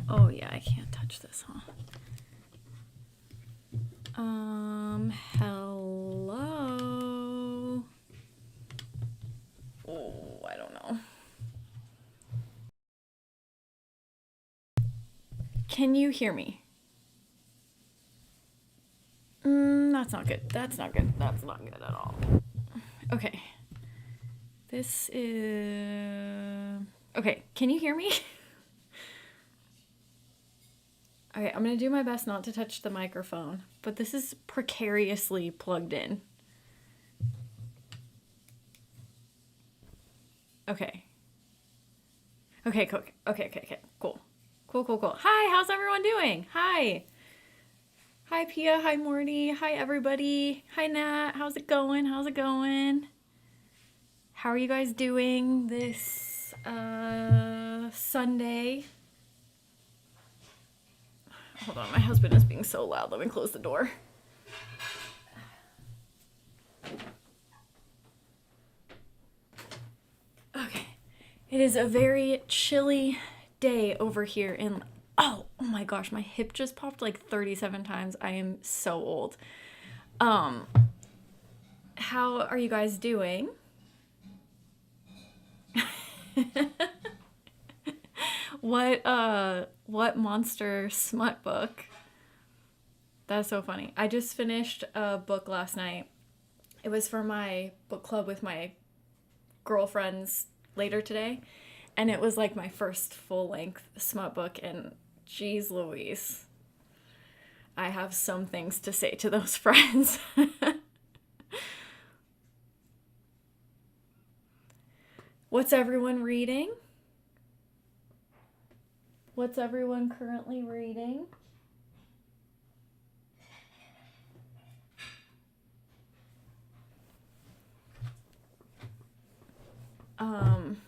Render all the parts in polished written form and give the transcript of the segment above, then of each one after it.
Oh yeah, I can't touch this, huh? Hello. Oh, I don't know. Can you hear me? That's not good. That's not good. That's not good at all. Okay. This is... Okay, can you hear me? Okay, I'm gonna do my best not to touch the microphone, but this is precariously plugged in. Okay. Okay, cool. Okay, cool. Cool. Hi, how's everyone doing? Hi. Hi, Pia. Hi, Morty. Hi, everybody. Hi, Nat. How's it going? How's it going? How are you guys doing this Sunday? Hold on, my husband is being so loud. Let me close the door. Okay. It is a very chilly day over here in... Oh my gosh, my hip just popped like 37 times. I am so old. Um, how are you guys doing? What monster smut book? That's so funny. I just finished a book last night. It was for my book club with my girlfriends later today, and it was like my first full-length smut book, and geez Louise, I have some things to say to those friends. What's everyone reading? What's everyone currently reading?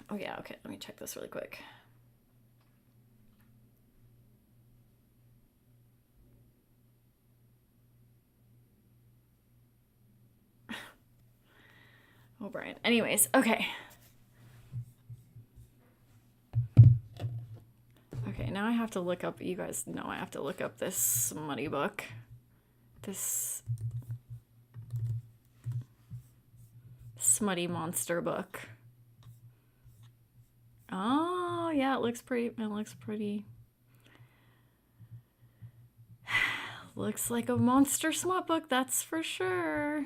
Oh yeah, okay, let me check this really quick. Oh, Brian. Anyways, okay. Okay, now I have to look up, you guys know I have to look up this smutty book. This smutty monster book. Oh, yeah, it looks pretty. Looks like a monster smut book, that's for sure.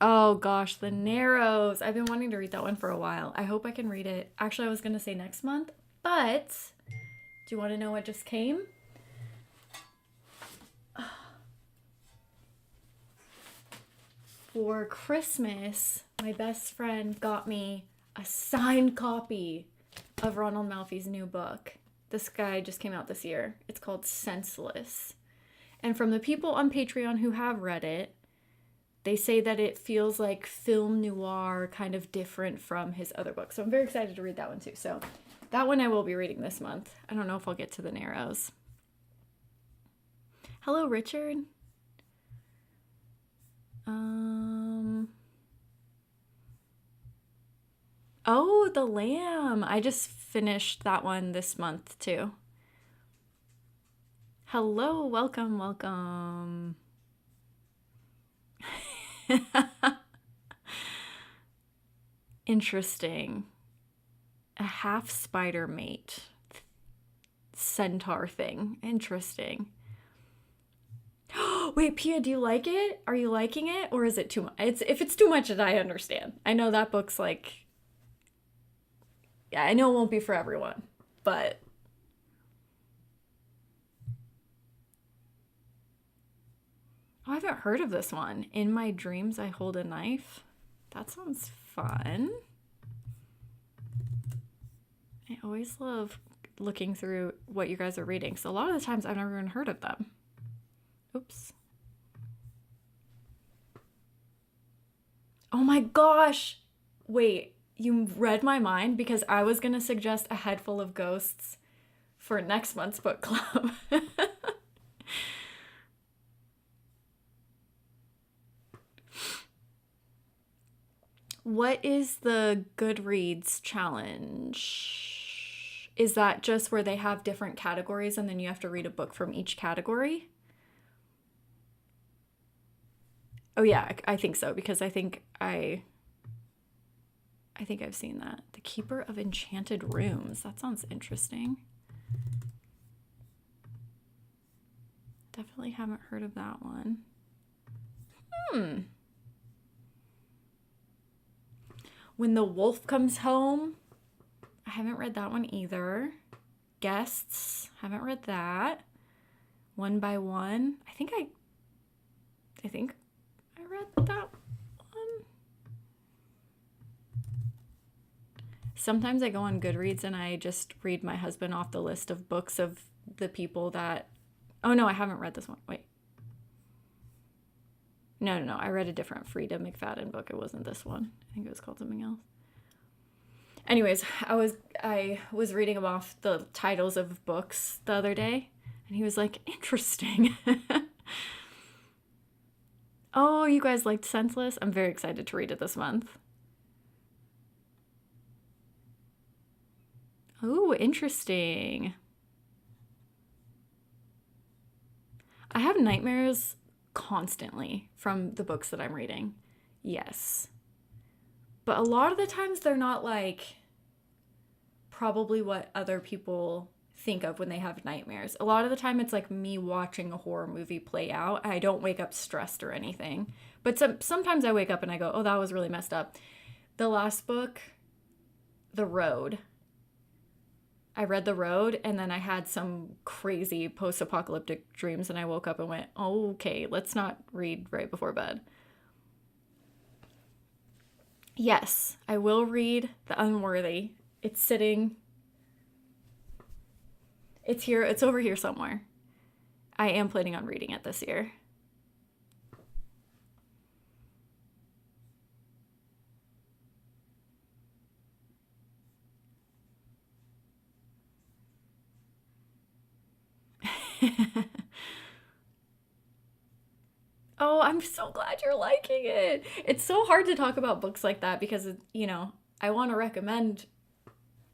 Oh gosh, The Narrows. I've been wanting to read that one for a while. I hope I can read it. Actually, I was gonna say next month, but do you want to know what just came? For Christmas, my best friend got me a signed copy of Ronald Malfi's new book. This guy just came out this year. It's called Senseless. And from the people on Patreon who have read it, they say that it feels like film noir, kind of different from his other books. So I'm very excited to read that one too. So that one I will be reading this month. I don't know if I'll get to The Narrows. Hello, Richard. Oh, The Lamb. I just finished that one this month too. Hello, welcome. Interesting. A half spider mate. Centaur thing. Interesting. Wait, Pia, do you like it? Are you liking it? Or is it too much? If it's too much, I understand. I know that book's like... Yeah, I know it won't be for everyone, but... Oh, I haven't heard of this one. In My Dreams, I Hold a Knife. That sounds fun. I always love looking through what you guys are reading. So a lot of the times I've never even heard of them. Oops. Oh my gosh. Wait, you read my mind because I was going to suggest A Head Full of Ghosts for next month's book club. What is the Goodreads challenge? Is that just where they have different categories and then you have to read a book from each category? Oh yeah, I think so, because I think I've seen that. The Keeper of Enchanted Rooms. That sounds interesting. Definitely haven't heard of that one. When the Wolf Comes Home. I haven't read that one either. Guests. Haven't read that. One by One. I think I read that one. Sometimes I go on Goodreads and I just read my husband off the list of books of the people that... Oh, no, I haven't read this one. Wait. No. I read a different Frida McFadden book. It wasn't this one. I think it was called something else. Anyways, I was reading him off the titles of books the other day, and he was like, interesting. Oh, you guys liked Senseless? I'm very excited to read it this month. Oh, interesting. I have nightmares constantly from the books that I'm reading. Yes. But a lot of the times they're not like probably what other people think of when they have nightmares. A lot of the time it's like me watching a horror movie play out. I don't wake up stressed or anything. But sometimes I wake up and I go, oh, that was really messed up. The last book, The Road. I read The Road and then I had some crazy post-apocalyptic dreams and I woke up and went, oh, okay, let's not read right before bed. Yes, I will read The Unworthy. It's sitting... It's here. It's over here somewhere. I am planning on reading it this year. Oh, I'm so glad you're liking it. It's so hard to talk about books like that because, I want to recommend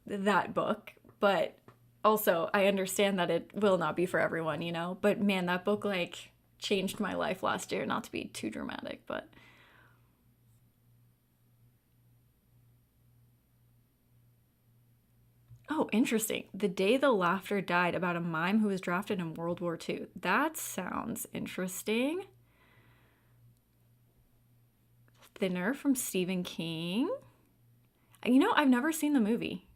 that book, but also I understand that it will not be for everyone, But man, that book like changed my life last year, not to be too dramatic, but oh, interesting. The Day the Laughter Died, about a mime who was drafted in World War II. That sounds interesting. Thinner from Stephen King. I've never seen the movie.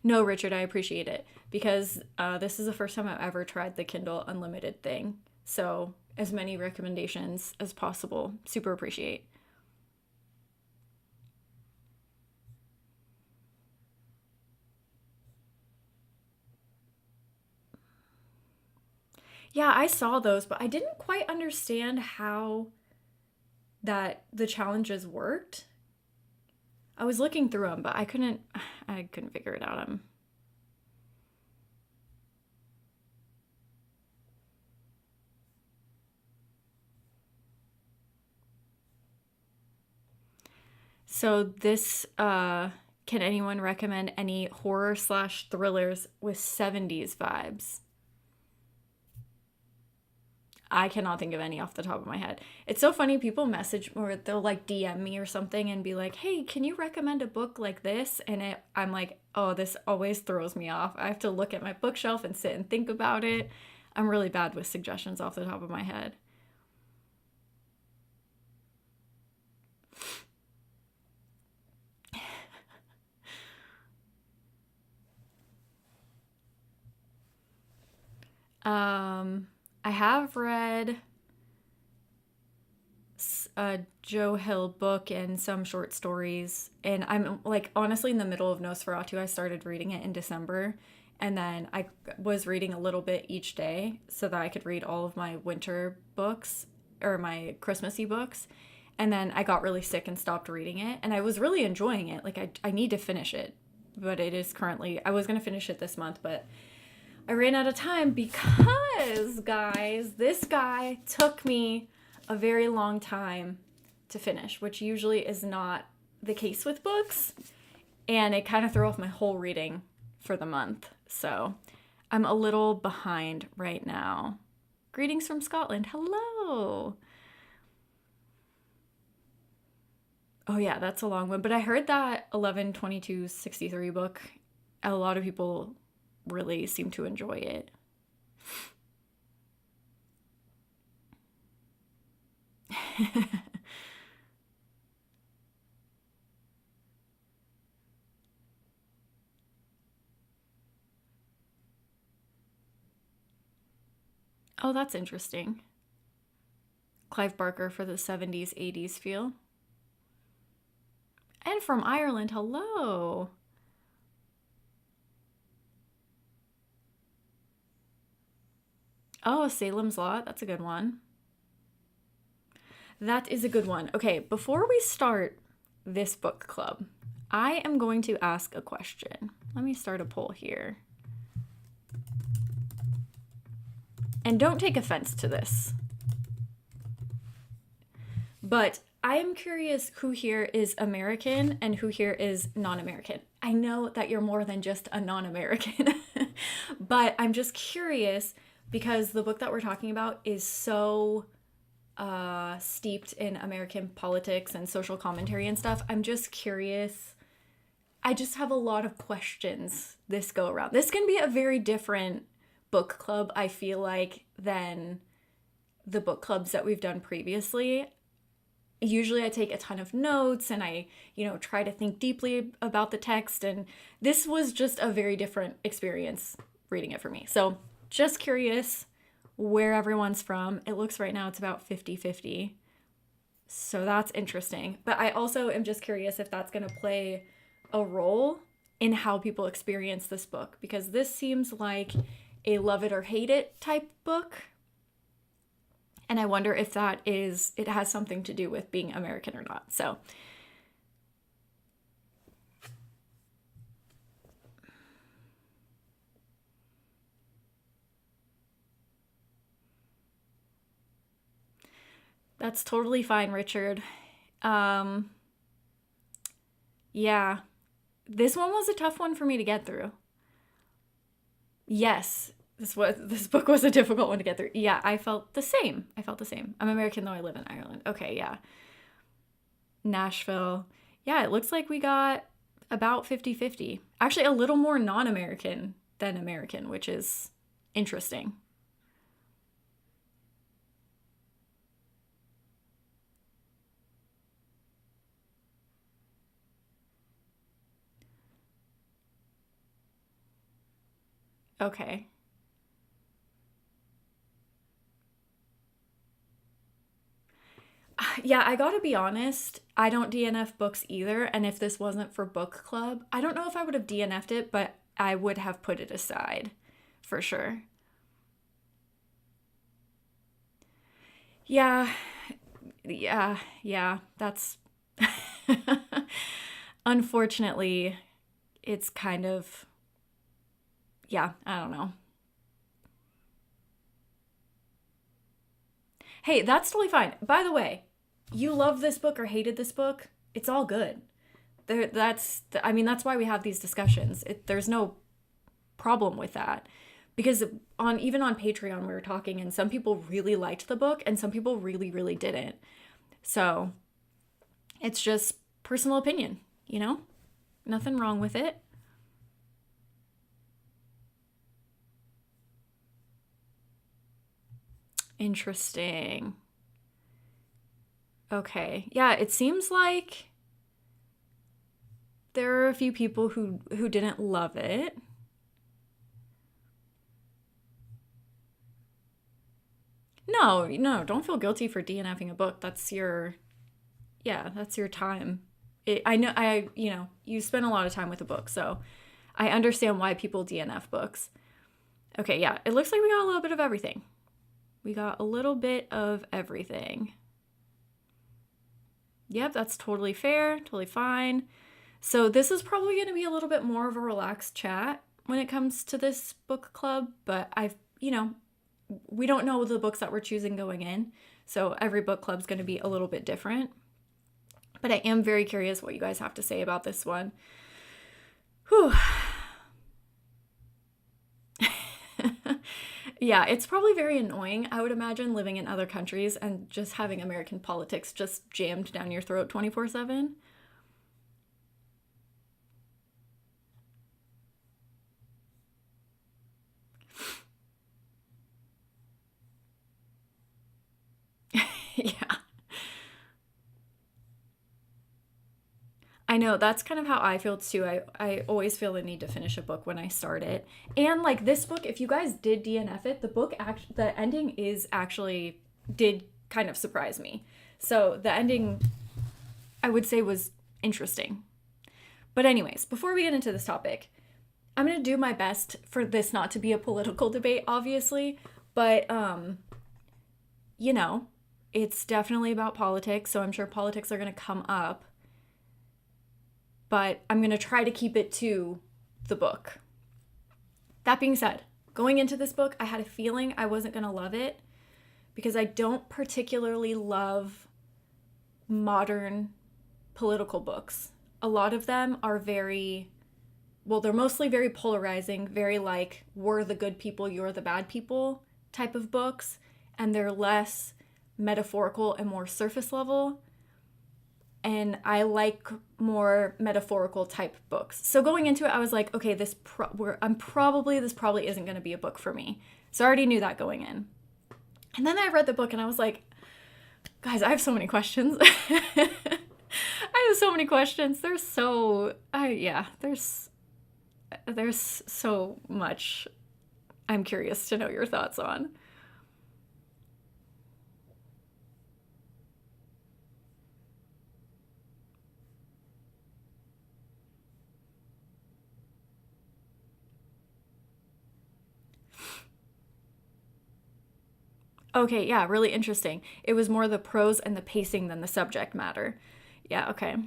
No, Richard, I appreciate it because this is the first time I've ever tried the Kindle Unlimited thing. So as many recommendations as possible. Super appreciate. Yeah, I saw those, but I didn't quite understand how that the challenges worked. I was looking through them, but I couldn't figure it out. So this, can anyone recommend any horror/thrillers with 70s vibes? I cannot think of any off the top of my head. It's so funny, people message or they'll like DM me or something and be like, hey, can you recommend a book like this? And I'm like, oh, this always throws me off. I have to look at my bookshelf and sit and think about it. I'm really bad with suggestions off the top of my head. I have read a Joe Hill book and some short stories, and I'm like honestly in the middle of Nosferatu. I started reading it in December, and then I was reading a little bit each day so that I could read all of my winter books or my Christmassy books. And then I got really sick and stopped reading it, and I was really enjoying it. Like I need to finish it, but it is currently, I was going to finish it this month, but I ran out of time because, guys, this guy took me a very long time to finish, which usually is not the case with books. And it kind of threw off my whole reading for the month. So I'm a little behind right now. Greetings from Scotland. Hello. Oh yeah, that's a long one. But I heard that 11/22/63 book, a lot of people really seem to enjoy it. Oh, that's interesting. Clive Barker for the 70s, 80s feel. And from Ireland, hello. Oh, Salem's Lot, that's a good one. That is a good one. Okay, before we start this book club, I am going to ask a question. Let me start a poll here. And don't take offense to this. But I am curious who here is American and who here is non-American. I know that you're more than just a non-American, but I'm just curious because the book that we're talking about is so steeped in American politics and social commentary and stuff. I'm just curious. I just have a lot of questions this go around. This can be a very different book club, I feel like, than the book clubs that we've done previously. Usually I take a ton of notes and I, try to think deeply about the text, and this was just a very different experience reading it for me. So just curious where everyone's from. It looks right now it's about 50-50. So that's interesting. But I also am just curious if that's going to play a role in how people experience this book, because this seems like a love it or hate it type book. And I wonder if it has something to do with being American or not. So that's totally fine, Richard. Yeah, this one was a tough one for me to get through. Yes, this book was a difficult one to get through. Yeah, I felt the same. I'm American though I live in Ireland. Okay, yeah. Nashville. Yeah, it looks like we got about 50-50. Actually, a little more non-American than American, which is interesting. Okay. Yeah, I gotta be honest, I don't DNF books either, and if this wasn't for book club, I don't know if I would have DNF'd it, but I would have put it aside for sure. Yeah, yeah, that's unfortunately, it's kind of, yeah, I don't know. Hey, that's totally fine. By the way, you love this book or hated this book, it's all good. I mean, that's why we have these discussions. There's no problem with that. Because even on Patreon we were talking and some people really liked the book and some people really, really didn't. So it's just personal opinion, you know? Nothing wrong with it. Interesting. Okay. Yeah, it seems like there are a few people who didn't love it. No, no, don't feel guilty for DNFing a book. That's your time. I know, you spend a lot of time with a book, so I understand why people DNF books. Okay, yeah, it looks like we got a little bit of everything. We got a little bit of everything. Yep, that's totally fair, totally fine. So this is probably going to be a little bit more of a relaxed chat when it comes to this book club, but we don't know the books that we're choosing going in, so every book club's going to be a little bit different. But I am very curious what you guys have to say about this one. Whew. Yeah, it's probably very annoying, I would imagine, living in other countries and just having American politics just jammed down your throat 24/7. Yeah. I know that's kind of how I feel too. I always feel the need to finish a book when I start it. And like this book, if you guys did DNF it, the ending is actually did kind of surprise me. So the ending I would say was interesting. But anyways, before we get into this topic, I'm going to do my best for this not to be a political debate, obviously, but you know, it's definitely about politics, so I'm sure politics are going to come up. But I'm going to try to keep it to the book. That being said, going into this book, I had a feeling I wasn't going to love it because I don't particularly love modern political books. A lot of them are they're mostly very polarizing, very like, we're the good people, you're the bad people type of books, and they're less metaphorical and more surface level. And I like more metaphorical type books. So going into it, I was like, okay, this probably isn't going to be a book for me. So I already knew that going in. And then I read the book and I was like, guys, I have so many questions. I have so many questions. There's so much I'm curious to know your thoughts on. Okay, yeah, really interesting. It was more the prose and the pacing than the subject matter. Yeah, okay.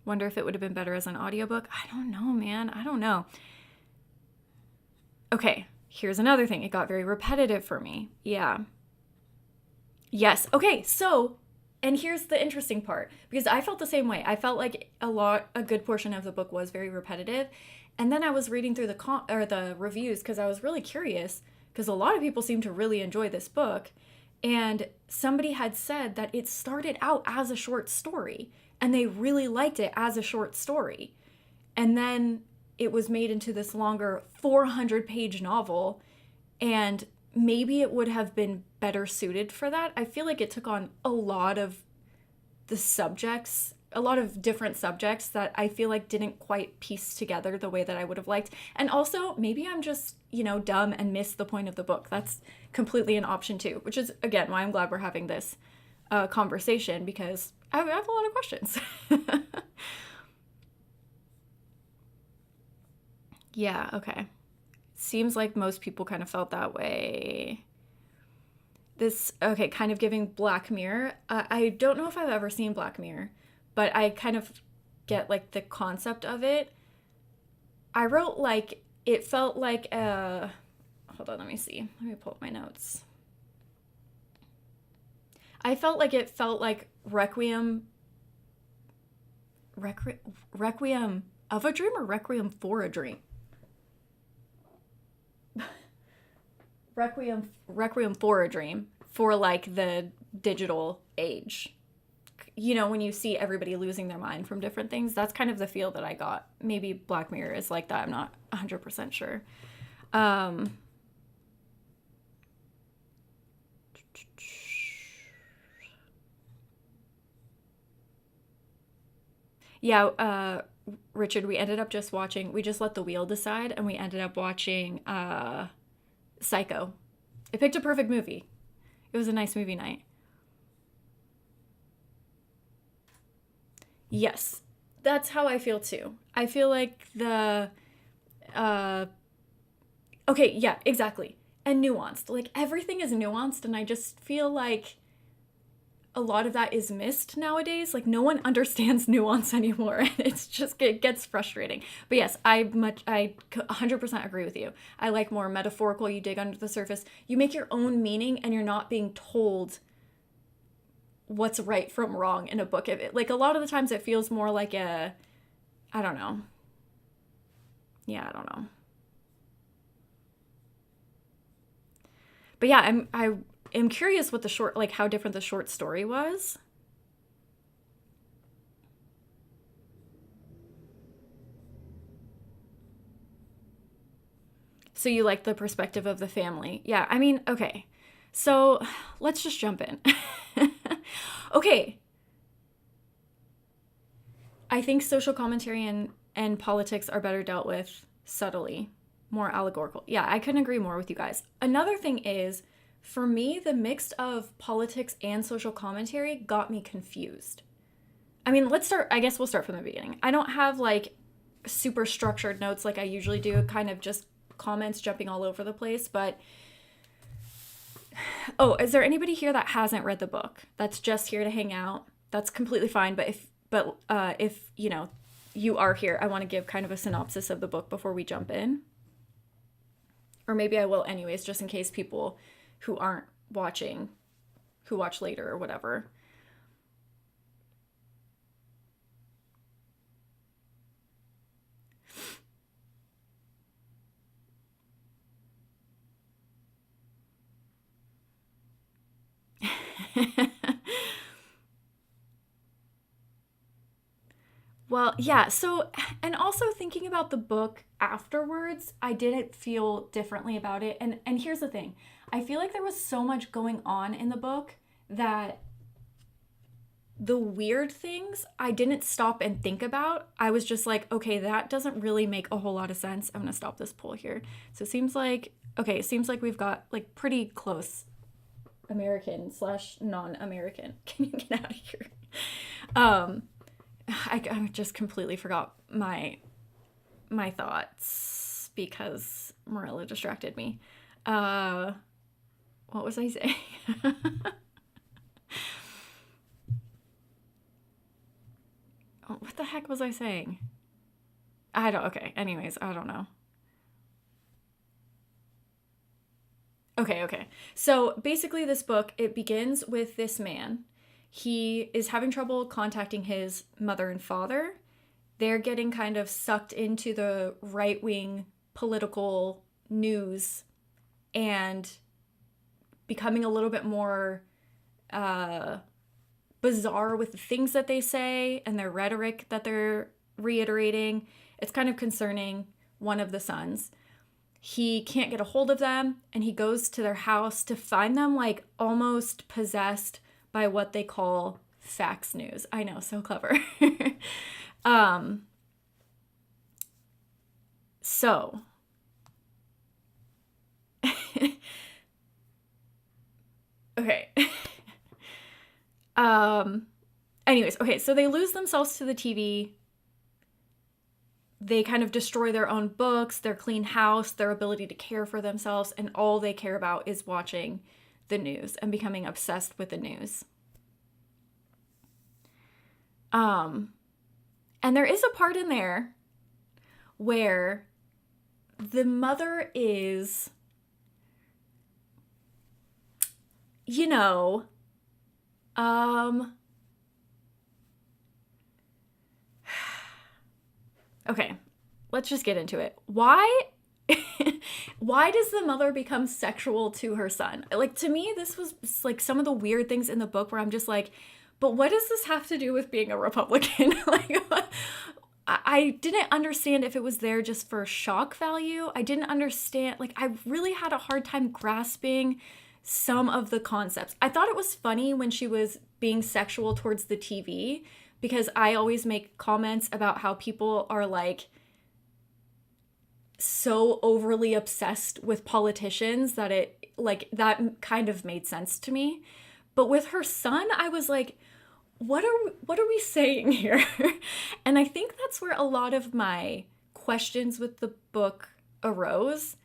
Wonder if it would have been better as an audiobook. I don't know, man. I don't know. Okay, here's another thing. It got very repetitive for me. Yeah. Yes. Okay, so and here's the interesting part because I felt the same way. I felt like a good portion of the book was very repetitive. And then I was reading through the reviews because I was really curious because a lot of people seem to really enjoy this book. And somebody had said that it started out as a short story and they really liked it as a short story. And then it was made into this longer 400-page novel, and maybe it would have been better suited for that. I feel like it took on a lot of a lot of different subjects that I feel like didn't quite piece together the way that I would have liked. And also, maybe I'm just, dumb and missed the point of the book. That's completely an option too, which is, again, why I'm glad we're having this conversation because I have a lot of questions. Yeah, okay. Seems like most people kind of felt that way. Okay, kind of giving Black Mirror. I don't know if I've ever seen Black Mirror, but I kind of get like the concept of it. I wrote like, it felt like hold on, let me see. Let me pull up my notes. I felt like it felt like Requiem of a Dream or Requiem for a Dream? Requiem for a Dream for like the digital age. When you see everybody losing their mind from different things, that's kind of the feel that I got. Maybe Black Mirror is like that. I'm not 100% sure. Um, yeah, Richard, we just let the wheel decide, and we ended up watching Psycho. It picked a perfect movie. It was a nice movie night. Yes, that's how I feel too. I feel like uh, okay, yeah, exactly. And nuanced. Like everything is nuanced, and I just feel like a lot of that is missed nowadays. Like no one understands nuance anymore, and it gets frustrating. But yes, I 100% agree with you. I like more metaphorical. You dig under the surface. You make your own meaning, and you're not being told what's right from wrong in a book. Like a lot of the times it feels more like I don't know. Yeah, I don't know. But yeah, I am curious what the short, like how different the short story was. So you like the perspective of the family. Yeah, I mean, okay. So let's just jump in. Okay. I think social commentary and politics are better dealt with subtly, more allegorical. Yeah, I couldn't agree more with you guys. Another thing is, for me, the mix of politics and social commentary got me confused. I mean, I guess we'll start from the beginning. I don't have like super structured notes like I usually do, kind of just comments jumping all over the place. But, oh, is there anybody here that hasn't read the book, that's just here to hang out? That's completely fine. But if you are here, I want to give kind of a synopsis of the book before we jump in. Or maybe I will anyways, just in case people who aren't watching, who watch later or whatever. Well, yeah. So, and also thinking about the book afterwards, I didn't feel differently about it. And here's the thing. I feel like there was so much going on in the book that the weird things I didn't stop and think about. I was just like, okay, that doesn't really make a whole lot of sense. I'm going to stop this poll here. So it seems like we've got like pretty close American slash non-American. Can you get out of here? I just completely forgot my thoughts because Marilla distracted me. What was I saying? Oh, what the heck was I saying? Okay. Anyways, I don't know. Okay. So basically, this book, it begins with this man. He is having trouble contacting his mother and father. They're getting kind of sucked into the right wing political news and becoming a little bit more uh, bizarre with the things that they say and their rhetoric that they're reiterating. It's kind of concerning one of the sons. He can't get a hold of them, and he goes to their house to find them like almost possessed by what they call fax news. I know, so clever. um, so, okay. Anyways, okay, so they lose themselves to the TV. They kind of destroy their own books, their clean house, their ability to care for themselves, and all they care about is watching the news and becoming obsessed with the news. And there is a part in there where the mother is, you know, okay, let's just get into it. Why does the mother become sexual to her son? Like, to me, this was like some of the weird things in the book where I'm just like, but what does this have to do with being a Republican? Like, I didn't understand if it was there just for shock value. I didn't understand, like, I really had a hard time grasping some of the concepts. I thought it was funny when she was being sexual towards the TV, because I always make comments about how people are like so overly obsessed with politicians that it, like, that kind of made sense to me. But with her son, I was like, what are we saying here? And I think that's where a lot of my questions with the book arose,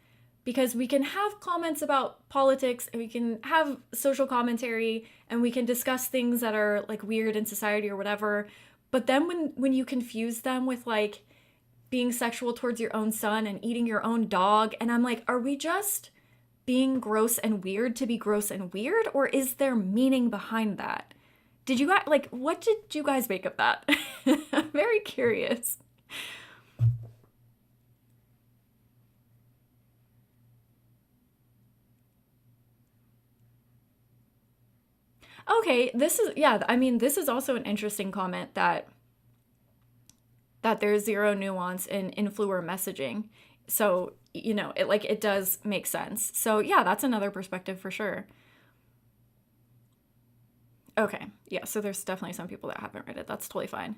because we can have comments about politics and we can have social commentary and we can discuss things that are like weird in society or whatever. But then when you confuse them with like being sexual towards your own son and eating your own dog, and I'm like, are we just being gross and weird to be gross and weird, or is there meaning behind that? Did you guys, like, what did you guys make of that? I'm very curious. Okay, this is, yeah, I mean, this is also an interesting comment that there's zero nuance in influencer messaging. So, it does make sense. So, yeah, that's another perspective for sure. Okay. Yeah, so there's definitely some people that haven't read it. That's totally fine.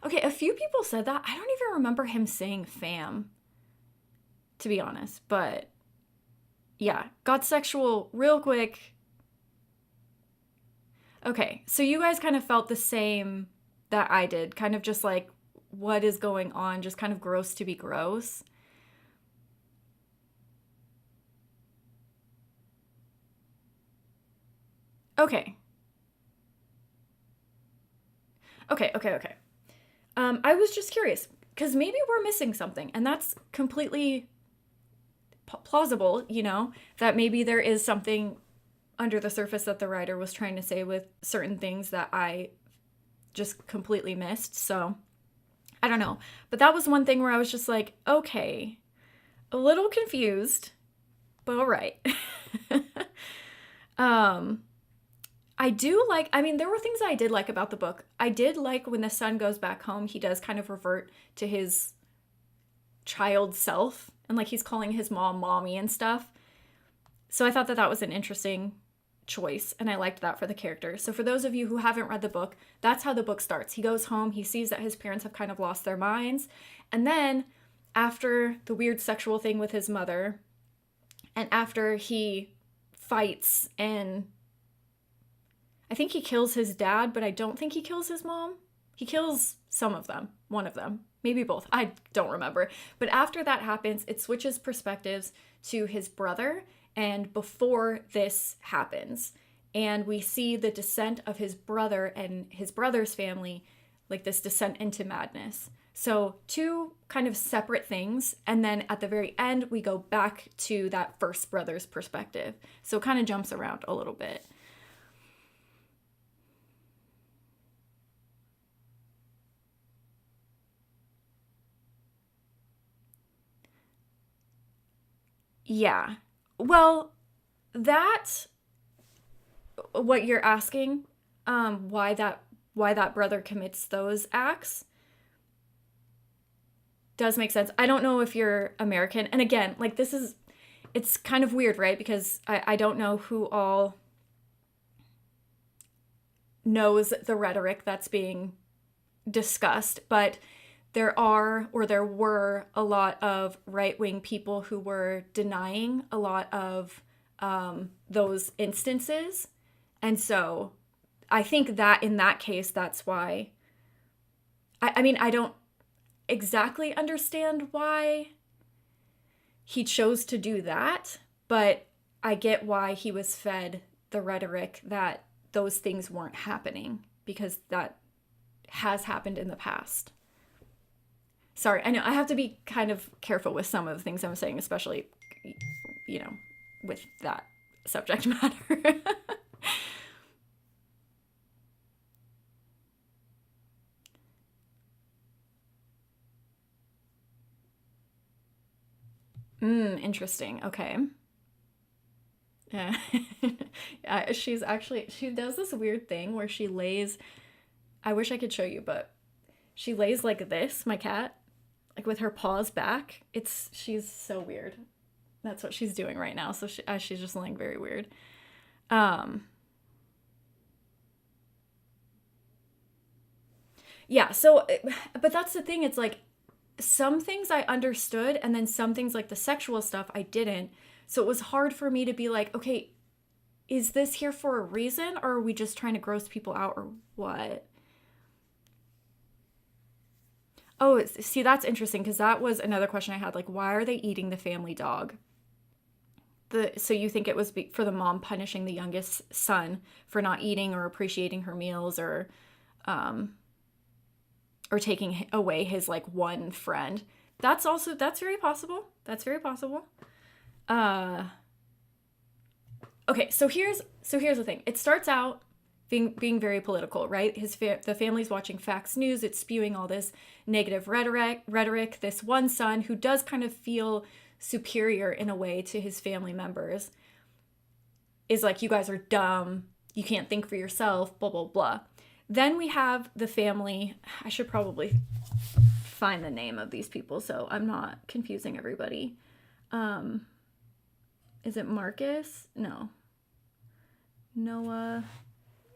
Okay, a few people said that. I don't even remember him saying fam, to be honest. But yeah, got sexual real quick. Okay, so you guys kind of felt the same that I did, kind of just like, what is going on? Just kind of gross to be gross. Okay, okay. I was just curious because maybe we're missing something, and that's completely plausible, that maybe there is something under the surface that the writer was trying to say with certain things that I just completely missed. So I don't know. But that was one thing where I was just like, okay, a little confused, but all right. um, I do like, I mean, there were things I did like about the book. I did like when the son goes back home, he does kind of revert to his child self, and like he's calling his mom mommy and stuff. So I thought that that was an interesting choice, and I liked that for the character. So for those of you who haven't read the book, that's how the book starts. He goes home, he sees that his parents have kind of lost their minds, and then after the weird sexual thing with his mother, and after he fights and I think he kills his dad, but I don't think he kills his mom. He kills some of them, one of them, maybe both. I don't remember. But after that happens, it switches perspectives to his brother and before this happens. And we see the descent of his brother and his brother's family, like this descent into madness. So, two kind of separate things. And then at the very end, we go back to that first brother's perspective. So, it kind of jumps around a little bit. Yeah. Well, that what you're asking, why that brother commits those acts does make sense. I don't know if you're American. And again, like this is it's kind of weird, right? Because I don't know who all knows the rhetoric that's being discussed, but there were a lot of right wing people who were denying a lot of those instances. And so I think that in that case, that's why. I mean, I don't exactly understand why he chose to do that, but I get why he was fed the rhetoric that those things weren't happening because that has happened in the past. Sorry, I know I have to be kind of careful with some of the things I'm saying, especially, you know, with that subject matter. Interesting. Okay. Yeah. Yeah, she does this weird thing where she lays, I wish I could show you, but she lays like this, my cat, like with her paws back. She's so weird. That's what she's doing right now. So she's just laying very weird. Um, yeah, but that's the thing. It's like some things I understood, and then some things like the sexual stuff I didn't. So it was hard for me to be like, okay, is this here for a reason, or are we just trying to gross people out, or what? Oh, see, that's interesting because that was another question I had. Like, why are they eating the family dog? So you think it was for the mom punishing the youngest son for not eating or appreciating her meals um, or taking away his like one friend. That's very possible. That's very possible. Uh okay, so here's the thing. It starts out being very political, right? The family's watching Fox News. It's spewing all this negative rhetoric. This one son who does kind of feel superior in a way to his family members is like, you guys are dumb. You can't think for yourself, blah, blah, blah. Then we have the family. I should probably find the name of these people so I'm not confusing everybody. Is it Marcus? No. Noah.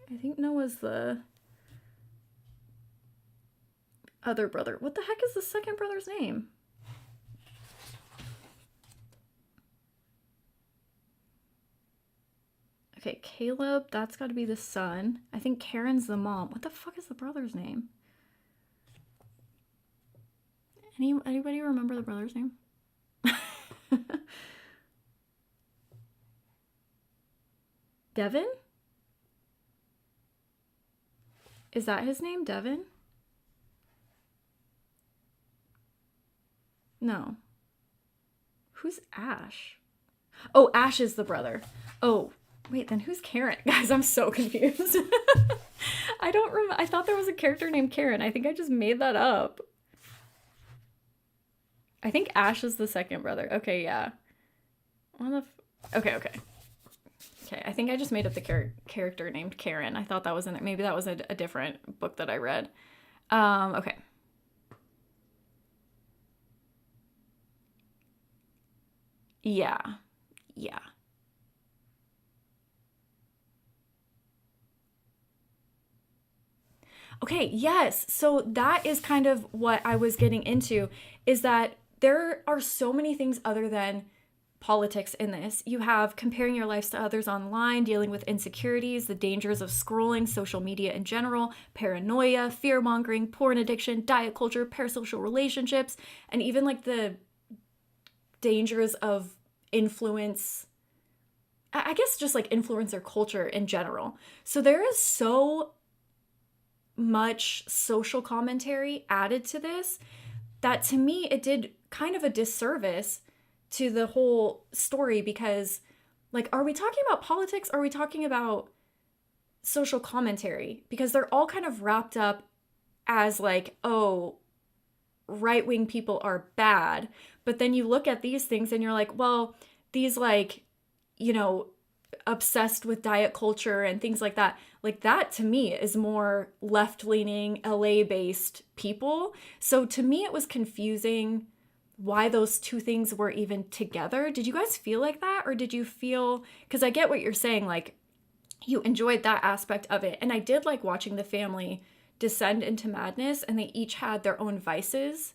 I think Noah's the other brother. What the heck is the second brother's name? Okay, Caleb, that's got to be the son. I think Karen's the mom. What the fuck is the brother's name? Anybody remember the brother's name? Devin? Is that his name, Devin? No. Who's Ash? Oh, Ash is the brother. Oh, wait, then who's Karen? Guys, I'm so confused. I don't remember. I thought there was a character named Karen. I think I just made that up. I think Ash is the second brother. Okay, yeah. Okay. Okay, I think I just made up the character named Karen. I thought that was in it. Maybe that was a different book that I read. Okay. Yeah. Okay, yes. So that is kind of what I was getting into, is that there are so many things other than politics in this. You have comparing your lives to others online, dealing with insecurities, the dangers of scrolling, social media in general, paranoia, fear mongering, porn addiction, diet culture, parasocial relationships, and even like the dangers of influence. I guess just like influencer culture in general. So there is so much social commentary added to this that to me it did kind of a disservice to the whole story, because like, are we talking about politics? Are we talking about social commentary? Because they're all kind of wrapped up as like, oh, right-wing people are bad. But then you look at these things and you're like, well, these like, obsessed with diet culture and things like that to me is more left-leaning LA-based people. So to me it was confusing why those two things were even together. Did you guys feel like that? Or did you feel, because I get what you're saying, like you enjoyed that aspect of it. And I did like watching the family descend into madness, and they each had their own vices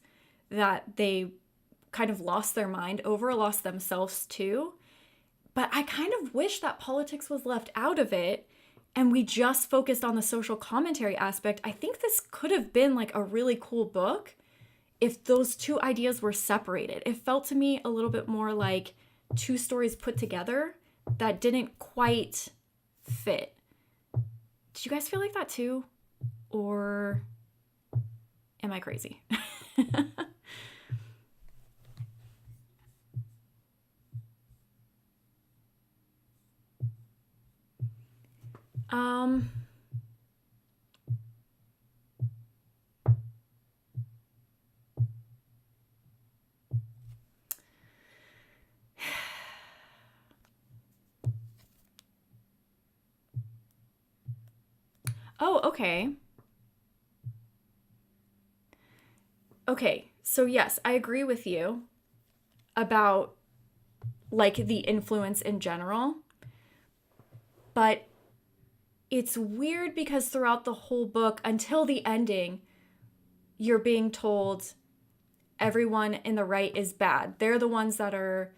that they kind of lost their mind over, lost themselves too. But I kind of wish that politics was left out of it and we just focused on the social commentary aspect. I think this could have been like a really cool book if those two ideas were separated. It felt to me a little bit more like two stories put together that didn't quite fit. Did you guys feel like that too? Or am I crazy? Um, oh, okay. Okay, so yes, I agree with you about like the influence in general, but it's weird because throughout the whole book until the ending, you're being told everyone in the right is bad. They're the ones that are,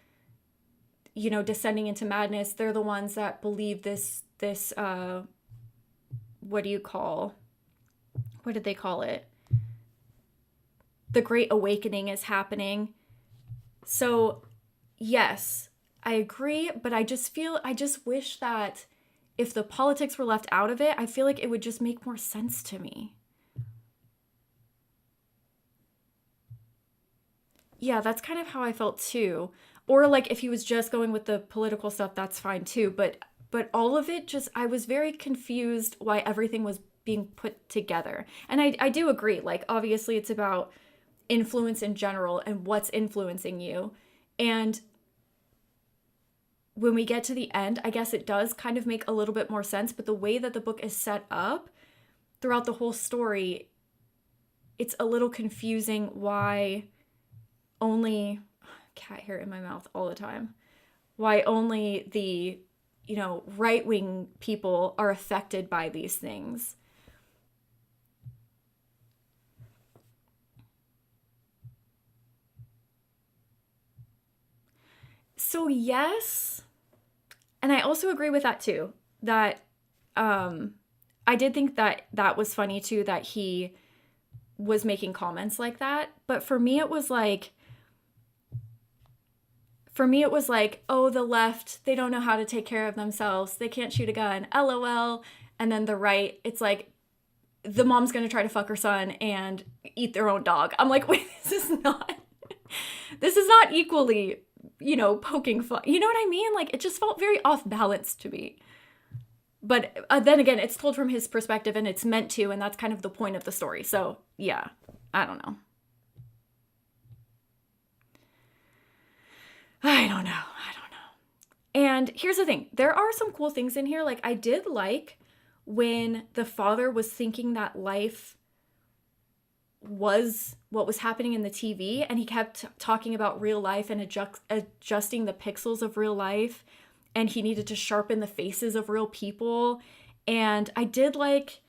descending into madness. They're the ones that believe this what did they call it? The Great Awakening is happening. So, yes, I agree, but I just wish that if the politics were left out of it, I feel like it would just make more sense to me. Yeah, that's kind of how I felt too. Or like if he was just going with the political stuff, that's fine too. But all of it just, I was very confused why everything was being put together. And I do agree, like obviously it's about influence in general and what's influencing you. And when we get to the end, I guess it does kind of make a little bit more sense, but the way that the book is set up throughout the whole story, it's a little confusing why only, cat hair in my mouth all the time, why only the, right-wing people are affected by these things. So yes, and I also agree with that too, that I did think that that was funny too, that he was making comments like that. But for me, it was like, oh, the left, they don't know how to take care of themselves. They can't shoot a gun. LOL. And then the right, it's like, the mom's going to try to fuck her son and eat their own dog. I'm like, wait, this is not equally, poking fun. You know what I mean? Like, it just felt very off balance to me. But then again, it's told from his perspective and it's meant to, and that's kind of the point of the story. So yeah, I don't know. I don't know. And here's the thing. There are some cool things in here. Like, I did like when the father was thinking that life was what was happening in the TV, and he kept talking about real life and adjusting the pixels of real life, and he needed to sharpen the faces of real people. And I did like,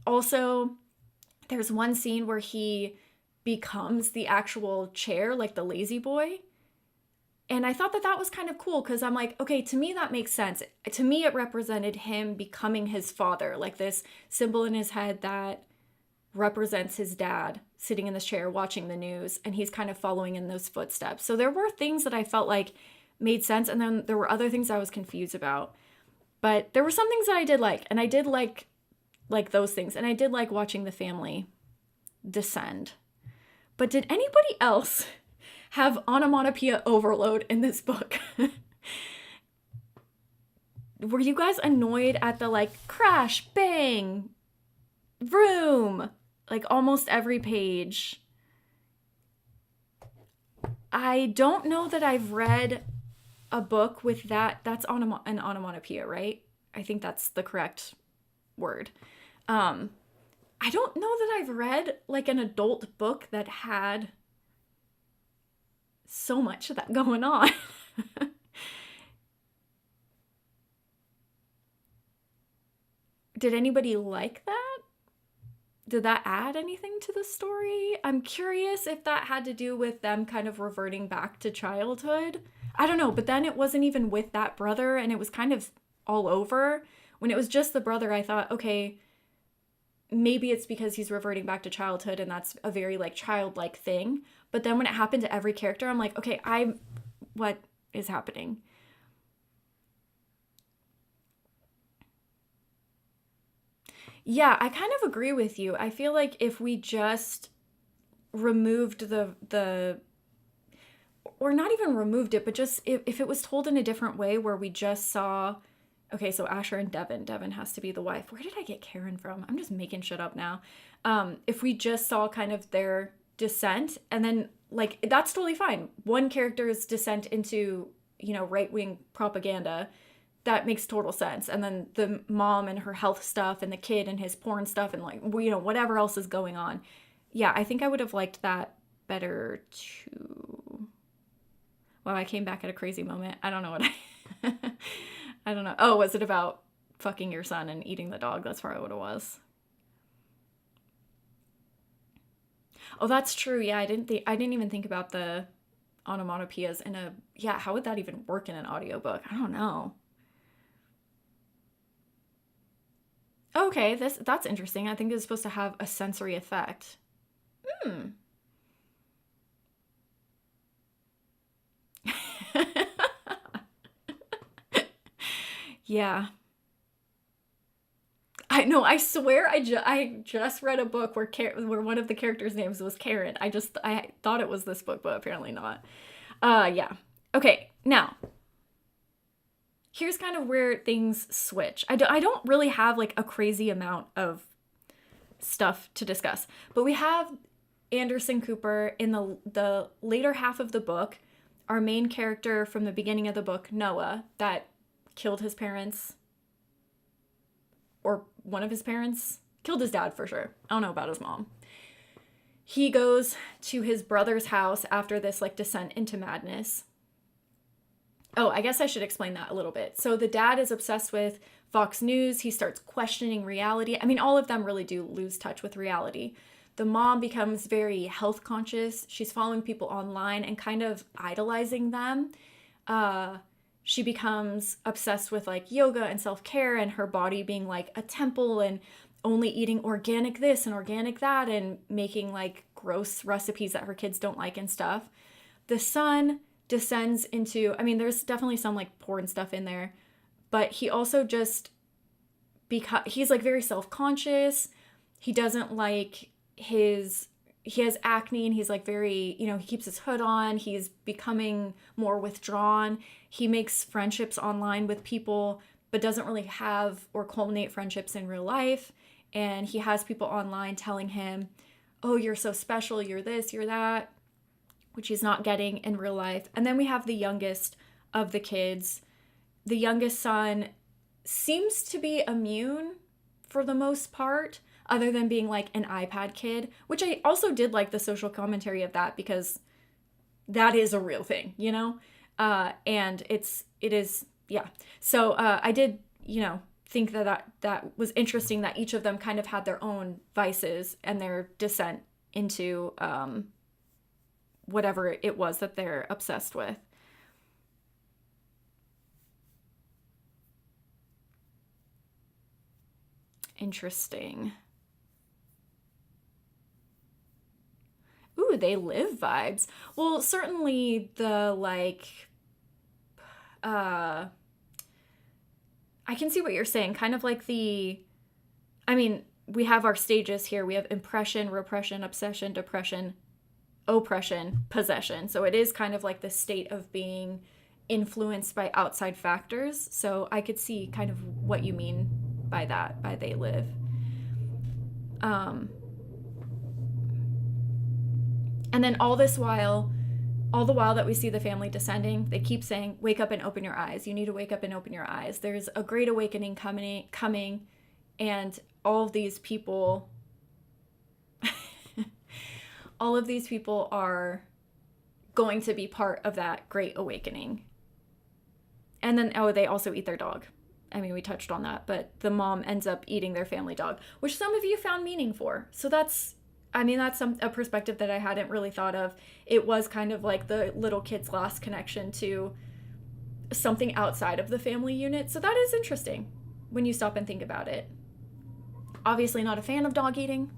also, there's one scene where he becomes the actual chair, like the lazy boy. And I thought that that was kind of cool because I'm like, okay, to me that makes sense. To me it represented him becoming his father, like this symbol in his head that represents his dad sitting in this chair watching the news, and he's kind of following in those footsteps. So there were things that I felt like made sense, and then there were other things I was confused about. But there were some things that I did like, and I did like those things, and I did like watching the family descend. But did anybody else have onomatopoeia overload in this book? Were you guys annoyed at the like crash, bang, vroom, like almost every page? I don't know that I've read a book with that. That's an onomatopoeia, right? I think that's the correct word. I don't know that I've read like an adult book that had so much of that going on. Did anybody like that? Did that add anything to the story? I'm curious if that had to do with them kind of reverting back to childhood. I don't know, but then it wasn't even with that brother, and it was kind of all over. When it was just the brother, I thought, okay, maybe it's because he's reverting back to childhood and that's a very like childlike thing. But then when it happened to every character, I'm like, okay, what is happening? Yeah, I kind of agree with you. I feel like if we just removed or not even removed it, but just if it was told in a different way where we just saw, okay, so Asher and Devin has to be the wife. Where did I get Karen from? I'm just making shit up now. If we just saw kind of their descent, and then like, that's totally fine. One character's descent into, right-wing propaganda, that makes total sense. And then the mom and her health stuff and the kid and his porn stuff and like, whatever else is going on. Yeah, I think I would have liked that better too. Wow, I came back at a crazy moment. I don't know what I don't know. Oh, was it about fucking your son and eating the dog? That's probably what it was. Oh, that's true. Yeah, I didn't even think about the onomatopoeias how would that even work in an audiobook? I don't know. Okay, that's interesting. I think it's supposed to have a sensory effect. Hmm. Yeah. I know, I swear I just read a book where one of the characters' names was Karen. I thought it was this book, but apparently not. Yeah. Okay, now, here's kind of where things switch. I don't really have like a crazy amount of stuff to discuss, but we have Anderson Cooper in the later half of the book, our main character from the beginning of the book, Noah, that killed his parents, or one of his parents, killed his dad for sure. I don't know about his mom. He goes to his brother's house after this like descent into madness. Oh, I guess I should explain that a little bit. So the dad is obsessed with Fox News. He starts questioning reality. I mean, all of them really do lose touch with reality. The mom becomes very health conscious. She's following people online and kind of idolizing them. She becomes obsessed with like yoga and self-care and her body being like a temple and only eating organic this and organic that and making like gross recipes that her kids don't like and stuff. The son descends into, I mean, there's definitely some like porn stuff in there, but he also just, because he's like very self-conscious. He doesn't like he has acne and he's like very, he keeps his hood on. He's becoming more withdrawn. He makes friendships online with people, but doesn't really have or culminate friendships in real life. And he has people online telling him, oh, you're so special, you're this, you're that, which he's not getting in real life. And then we have the youngest of the kids. The youngest son seems to be immune for the most part, other than being like an iPad kid, which I also did like the social commentary of that because that is a real thing, and it is, yeah. So I did, think that was interesting that each of them kind of had their own vices and their descent into whatever it was that they're obsessed with. Interesting. Ooh, they live vibes. Well, certainly the like I can see what you're saying. Kind of like I mean, we have our stages here. We have impression, repression, obsession, depression, oppression, possession. So it is kind of like the state of being influenced by outside factors. So I could see kind of what you mean by that, by they live. And then all the while that we see the family descending, they keep saying, wake up and open your eyes. You need to wake up and open your eyes. There's a great awakening coming, and all of these people are going to be part of that great awakening. And then, they also eat their dog. I mean, we touched on that, but the mom ends up eating their family dog, which some of you found meaning for. So that's a perspective that I hadn't really thought of. It was kind of like the little kid's last connection to something outside of the family unit. So that is interesting when you stop and think about it. Obviously not a fan of dog eating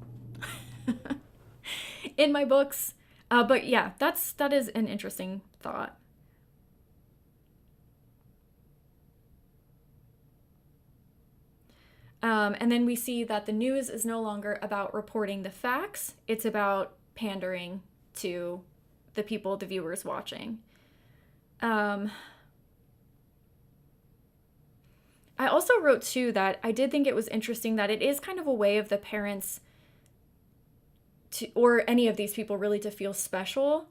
in my books. But yeah, that is an interesting thought. And then we see that the news is no longer about reporting the facts. It's about pandering to the people, the viewers watching. I also wrote too that I did think it was interesting that it is kind of a way of the parents or any of these people really to feel special,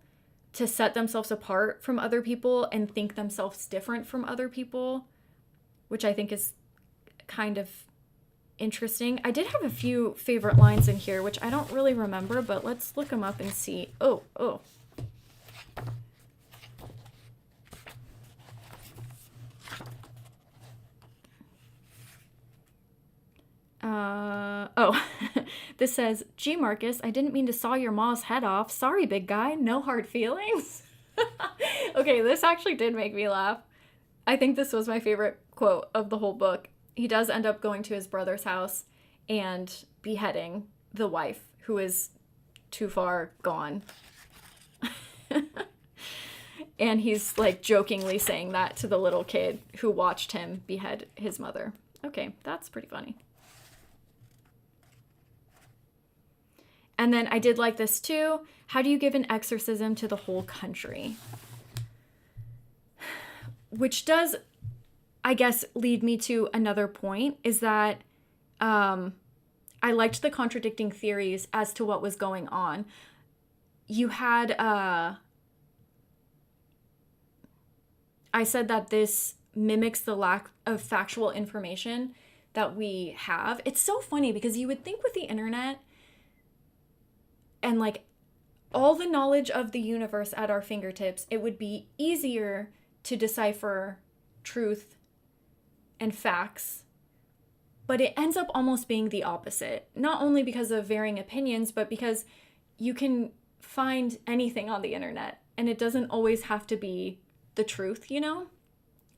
to set themselves apart from other people and think themselves different from other people, which I think is kind of interesting. I did have a few favorite lines in here, which I don't really remember, but let's look them up and see. Oh. This says, gee, Marcus, I didn't mean to saw your ma's head off. Sorry, big guy. No hard feelings. Okay, this actually did make me laugh. I think this was my favorite quote of the whole book. He does end up going to his brother's house and beheading the wife who is too far gone. And he's like jokingly saying that to the little kid who watched him behead his mother. Okay, that's pretty funny. And then I did like this too. How do you give an exorcism to the whole country? which does, I guess, lead me to another point, is that I liked the contradicting theories as to what was going on. You had, I said that this mimics the lack of factual information that we have. It's so funny because you would think with the internet and like all the knowledge of the universe at our fingertips, it would be easier to decipher truth and facts. But it ends up almost being the opposite, not only because of varying opinions, but because you can find anything on the internet and it doesn't always have to be the truth, you know?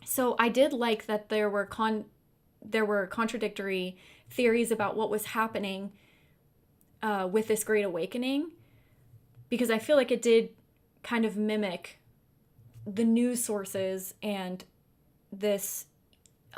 So I did like that there were contradictory theories about what was happening with this Great Awakening, because I feel like it did kind of mimic the news sources and this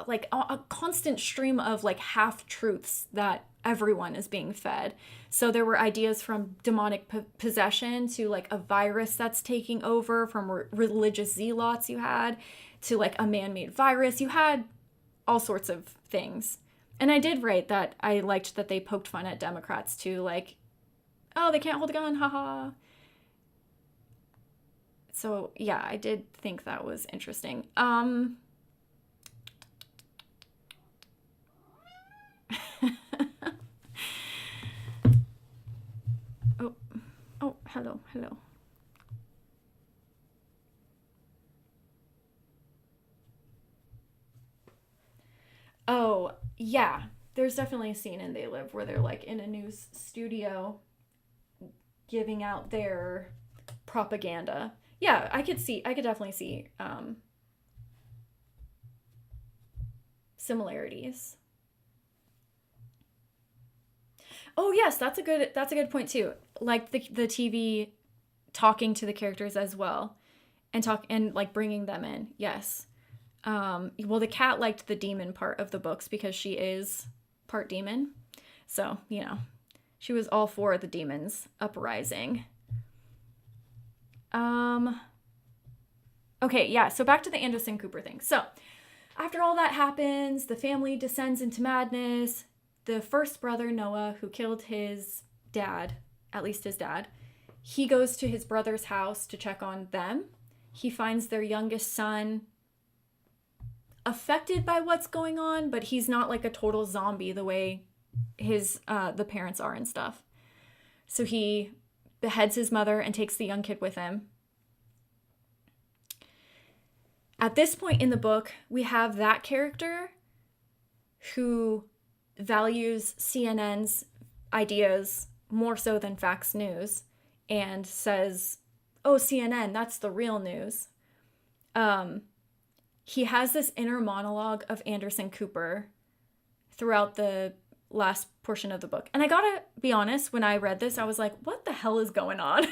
like a constant stream of like half-truths that everyone is being fed. So there were ideas from demonic possession to like a virus that's taking over, from religious zealots you had, to like a man-made virus. You had all sorts of things. And I did write that I liked that they poked fun at Democrats too, like, oh, they can't hold a gun, haha. So yeah, I did think that was interesting. Oh, hello. Oh, yeah. There's definitely a scene in They Live where they're like in a news studio giving out their propaganda. Yeah, I could definitely see similarities. Oh yes, that's a good point too. Like the TV talking to the characters as well, and like bringing them in. Yes. Well, the cat liked the demon part of the books because she is part demon, so she was all for the demons uprising. Okay, yeah. So back to the Anderson Cooper thing. So after all that happens, the family descends into madness. The first brother, Noah, who killed his dad, at least his dad, he goes to his brother's house to check on them. He finds their youngest son affected by what's going on, but he's not like a total zombie the way the parents are and stuff. So he beheads his mother and takes the young kid with him. At this point in the book, we have that character who values CNN's ideas more so than Fox News and says, oh, CNN, that's the real news. He has this inner monologue of Anderson Cooper throughout the last portion of the book. And I gotta be honest, when I read this, I was like, what the hell is going on?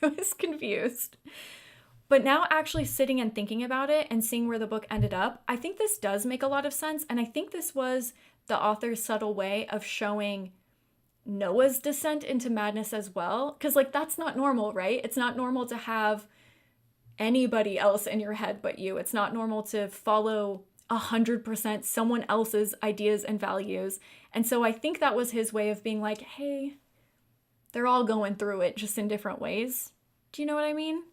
I was confused. But now actually sitting and thinking about it and seeing where the book ended up, I think this does make a lot of sense. And I think this was the author's subtle way of showing Noah's descent into madness as well. Because, like, that's not normal, right? It's not normal to have anybody else in your head but you. It's not normal to follow 100% someone else's ideas and values. And so I think that was his way of being like, hey, they're all going through it just in different ways. Do you know what I mean?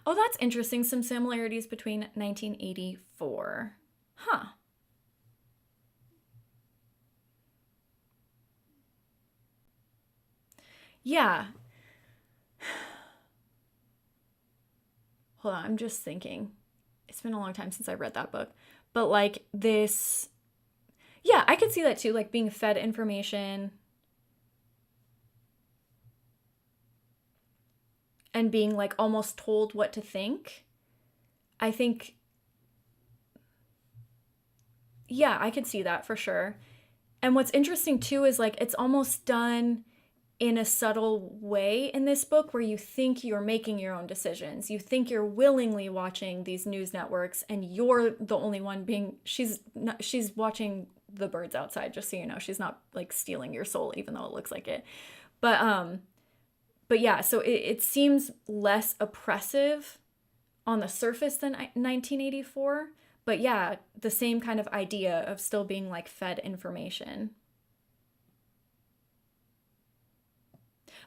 Oh, that's interesting. Some similarities between 1984. Huh. Yeah. Hold on, I'm just thinking. It's been a long time since I read that book. But like this, yeah, I could see that too, like being fed information and being like almost told what to think. I think, yeah, I could see that for sure. And what's interesting too is like it's almost done in a subtle way in this book where you think you're making your own decisions. You think you're willingly watching these news networks and you're the only one being she's watching the birds outside, just so you know. She's not like stealing your soul, even though it looks like it. But yeah, so it seems less oppressive on the surface than 1984. But yeah, the same kind of idea of still being like fed information.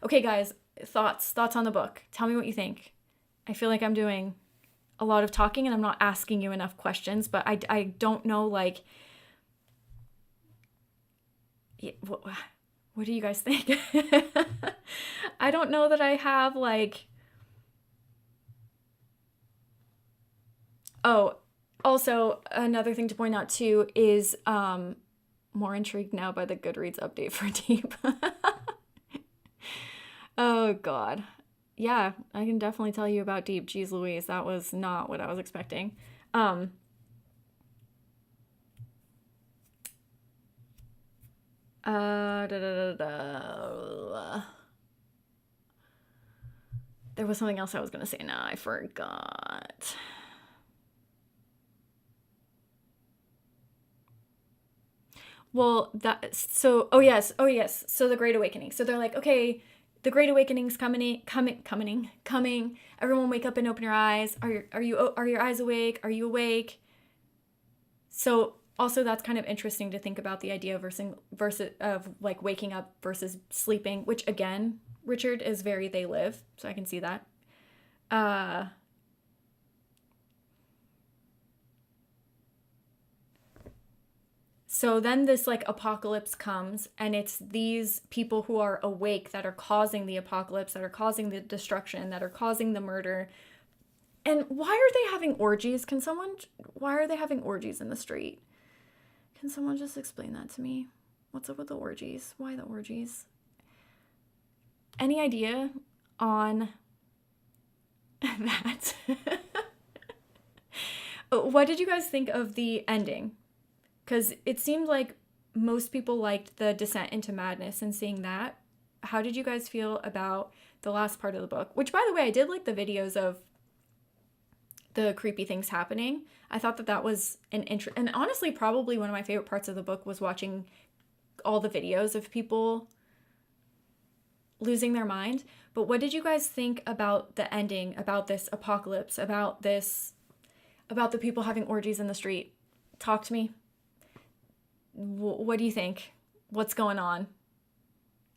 Okay, guys, thoughts on the book. Tell me what you think. I feel like I'm doing a lot of talking and I'm not asking you enough questions, but I don't know, like, what do you guys think? I don't know that I have, like, oh, also another thing to point out too is more intrigued now by the Goodreads update for Deep. Oh God. Yeah, I can definitely tell you about Deep. Jeez Louise, that was not what I was expecting. There was something else I was gonna say. Now I forgot. Well, oh yes. So the Great Awakening. So they're like, okay, the Great Awakening's coming. Everyone wake up and open your eyes. Are your eyes awake? Are you awake? So also that's kind of interesting to think about the idea versus of like waking up versus sleeping, which again, Richard is very they live, so I can see that. So then this like apocalypse comes, and it's these people who are awake that are causing the apocalypse, that are causing the destruction, that are causing the murder. And why are they having orgies? Why are they having orgies in the street? Can someone just explain that to me? What's up with the orgies? Why the orgies? Any idea on that? What did you guys think of the ending? Because it seemed like most people liked the descent into madness and seeing that. How did you guys feel about the last part of the book? Which, by the way, I did like the videos of the creepy things happening. I thought that was and honestly, probably one of my favorite parts of the book was watching all the videos of people losing their mind. But what did you guys think about the ending, about this apocalypse, about the people having orgies in the street? Talk to me. What do you think? What's going on?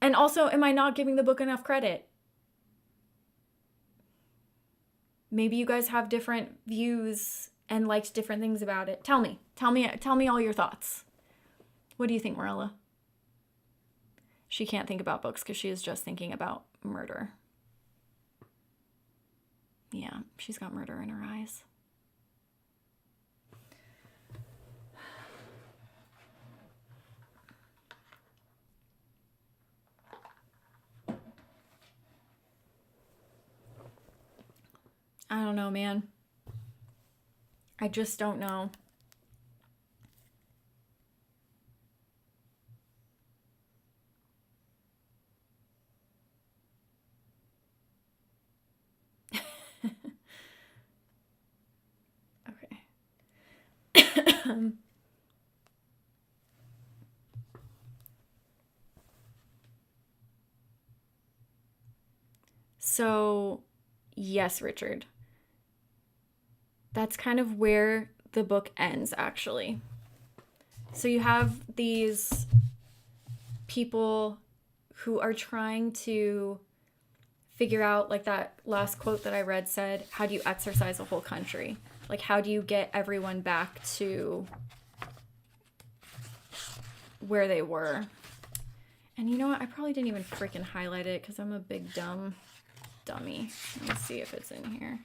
And also, am I not giving the book enough credit? Maybe you guys have different views and liked different things about it. Tell me all your thoughts. What do you think, Marilla? She can't think about books because she is just thinking about murder. Yeah, she's got murder in her eyes. I don't know, man. I just don't know. Okay. So, yes, Richard. That's kind of where the book ends, actually. So you have these people who are trying to figure out, like that last quote that I read said, how do you exercise a whole country? Like, how do you get everyone back to where they were? And you know what? I probably didn't even freaking highlight it because I'm a big dummy. Let me see if it's in here.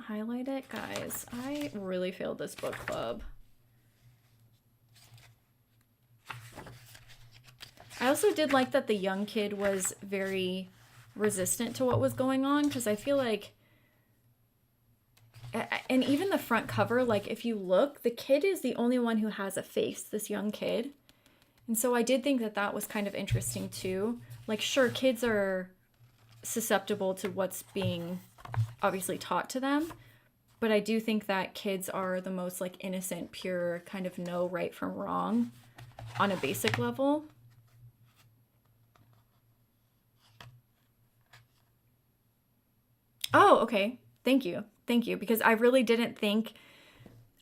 Highlight it, guys. I really failed this book club. I also did like that the young kid was very resistant to what was going on, because I feel like, and even the front cover, like if you look, the kid is the only one who has a face, this young kid. And so I did think that that was kind of interesting too. Like, sure, kids are susceptible to what's being obviously taught to them, But I do think that kids are the most like innocent, pure, kind of know right from wrong on a basic level. Oh, okay. Thank you. Thank you. Because I really didn't think,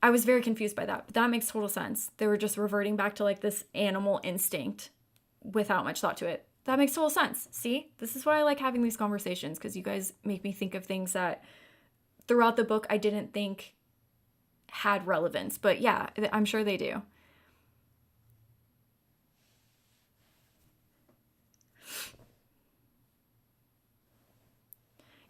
I was very confused by that. But that makes total sense. They were just reverting back to like this animal instinct without much thought to it. That makes total sense. See? This is why I like having these conversations, because you guys make me think of things that throughout the book I didn't think had relevance. But yeah, I'm sure they do.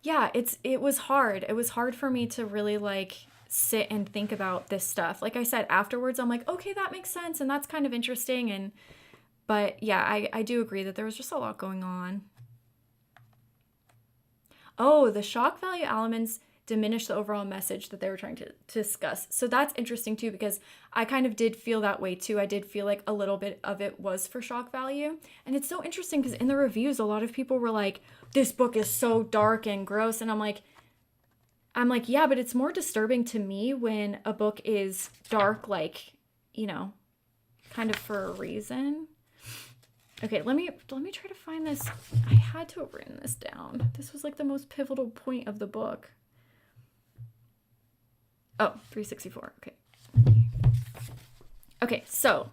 Yeah, it was hard. It was hard for me to really like sit and think about this stuff. Like I said, afterwards I'm like, okay, that makes sense and that's kind of interesting. And but yeah, I do agree that there was just a lot going on. Oh, the shock value elements diminish the overall message that they were trying to discuss. So that's interesting too, because I kind of did feel that way too. I did feel like a little bit of it was for shock value. And it's so interesting because in the reviews, a lot of people were like, this book is so dark and gross. And I'm like, yeah, but it's more disturbing to me when a book is dark, like, you know, kind of for a reason. Okay, let me try to find this. I had to have written this down. This was like the most pivotal point of the book. Oh, 364. Okay. Okay, so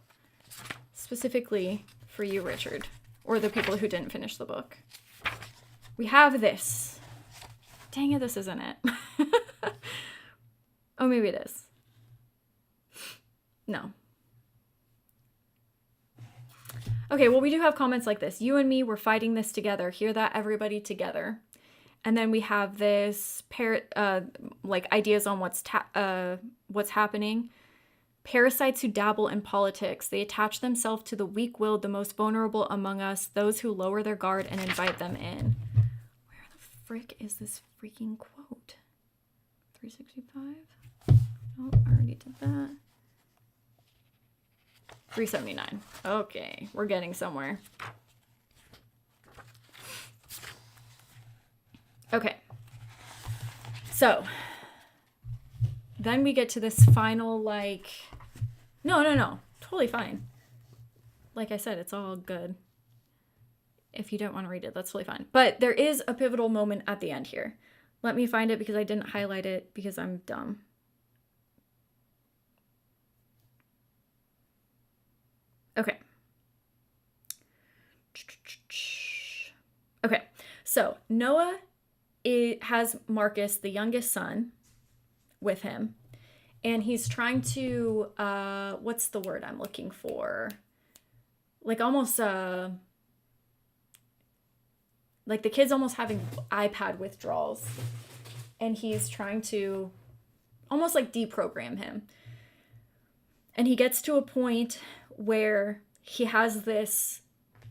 specifically for you, Richard, or the people who didn't finish the book, we have this. Dang it, this isn't it. Oh, maybe it is. No. Okay, well, we do have comments like this. You and me, we're fighting this together. Hear that, everybody together. And then we have this like ideas on what's happening. Parasites who dabble in politics. They attach themselves to the weak-willed, the most vulnerable among us, those who lower their guard and invite them in. Where the frick is this freaking quote? 365? Oh, I already did that. 379. Okay, we're getting somewhere. Okay. So, then we get to this final, like... No. Totally fine. Like I said, it's all good. If you don't want to read it, that's totally fine. But there is a pivotal moment at the end here. Let me find it because I didn't highlight it because I'm dumb. Okay. Okay. So, Noah has Marcus, the youngest son, with him. And he's trying to, what's the word I'm looking for? Like almost, like the kid's almost having iPad withdrawals. And he's trying to almost like deprogram him. And he gets to a point where he has this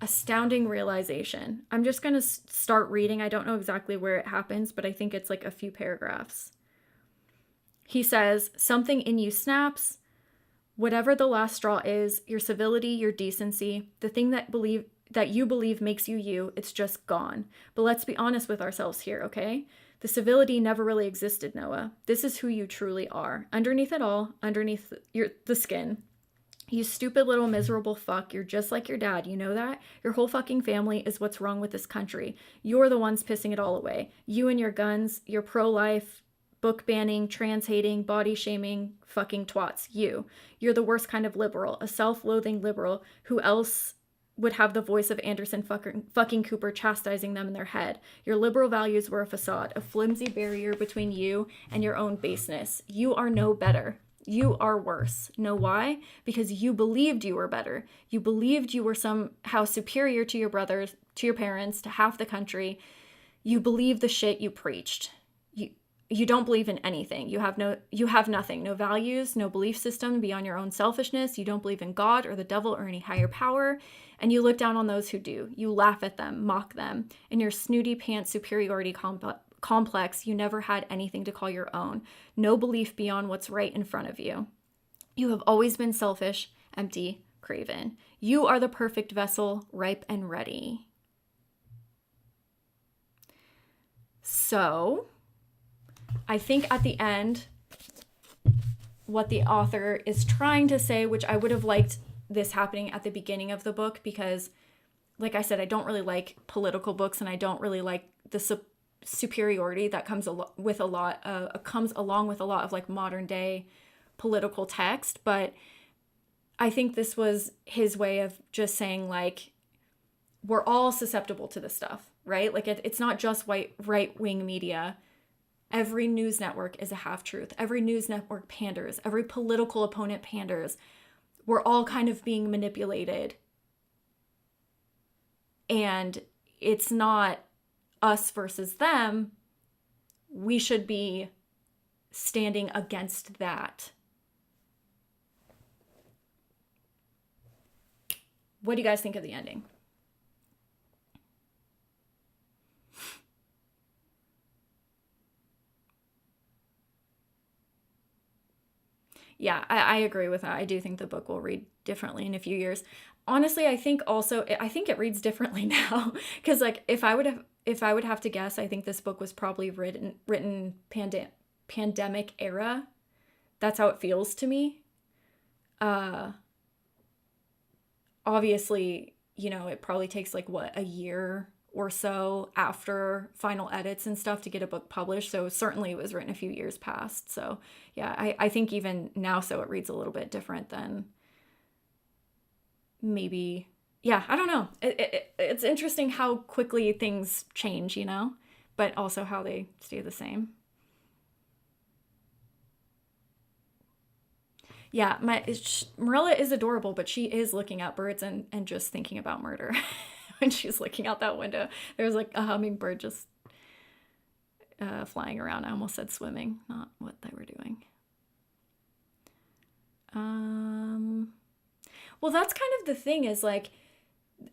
astounding realization. I'm just going to start reading. I don't know exactly where it happens, but I think it's like a few paragraphs. He says, something in you snaps. Whatever the last straw is, your civility, your decency, the thing that you believe makes you you, it's just gone. But let's be honest with ourselves here, okay? The civility never really existed, Noah. This is who you truly are. Underneath it all, underneath the skin. You stupid little miserable fuck, you're just like your dad, you know that? Your whole fucking family is what's wrong with this country. You're the ones pissing it all away. You and your guns, your pro-life, book banning, trans hating, body shaming, fucking twats. You're the worst kind of liberal, a self-loathing liberal. Who else would have the voice of Anderson fucking Cooper chastising them in their head? Your liberal values were a facade, a flimsy barrier between you and your own baseness. You are no better. You are worse. Know why? Because you believed you were better. You believed you were somehow superior to your brothers, to your parents, to half the country. You believe the shit you preached. You don't believe in anything. You have nothing. No values, no belief system beyond your own selfishness. You don't believe in God or the devil or any higher power. And you look down on those who do. You laugh at them, mock them. In your snooty pants superiority complex, you never had anything to call your own. No belief beyond what's right in front of you. You have always been selfish, empty, craven. You are the perfect vessel, ripe and ready. So, I think at the end, what the author is trying to say, which I would have liked this happening at the beginning of the book because, like I said, I don't really like political books, and I don't really like the superiority that comes along with a lot of like modern day political text. But I think this was his way of just saying, like, we're all susceptible to this stuff, right? Like it's not just right-wing media. Every news network is a half-truth. Every news network panders. Every political opponent panders. We're all kind of being manipulated. And it's not us versus them. We should be standing against that. What do you guys think of the ending? Yeah, I agree with that. I do think the book will read differently in a few years. Honestly, I think it reads differently now because like if I would have to guess, I think this book was probably written pandemic era. That's how it feels to me. Uh Obviously, it probably takes like a year or so after final edits and stuff to get a book published. So certainly it was written a few years past. So yeah, I think even now, so it reads a little bit different than maybe, yeah, I don't know. It's interesting how quickly things change, but also how they stay the same. Yeah, Marilla is adorable, but she is looking at birds and just thinking about murder when she's looking out that window. There's like a hummingbird just flying around. I almost said swimming, not what they were doing. Well, that's kind of the thing is like,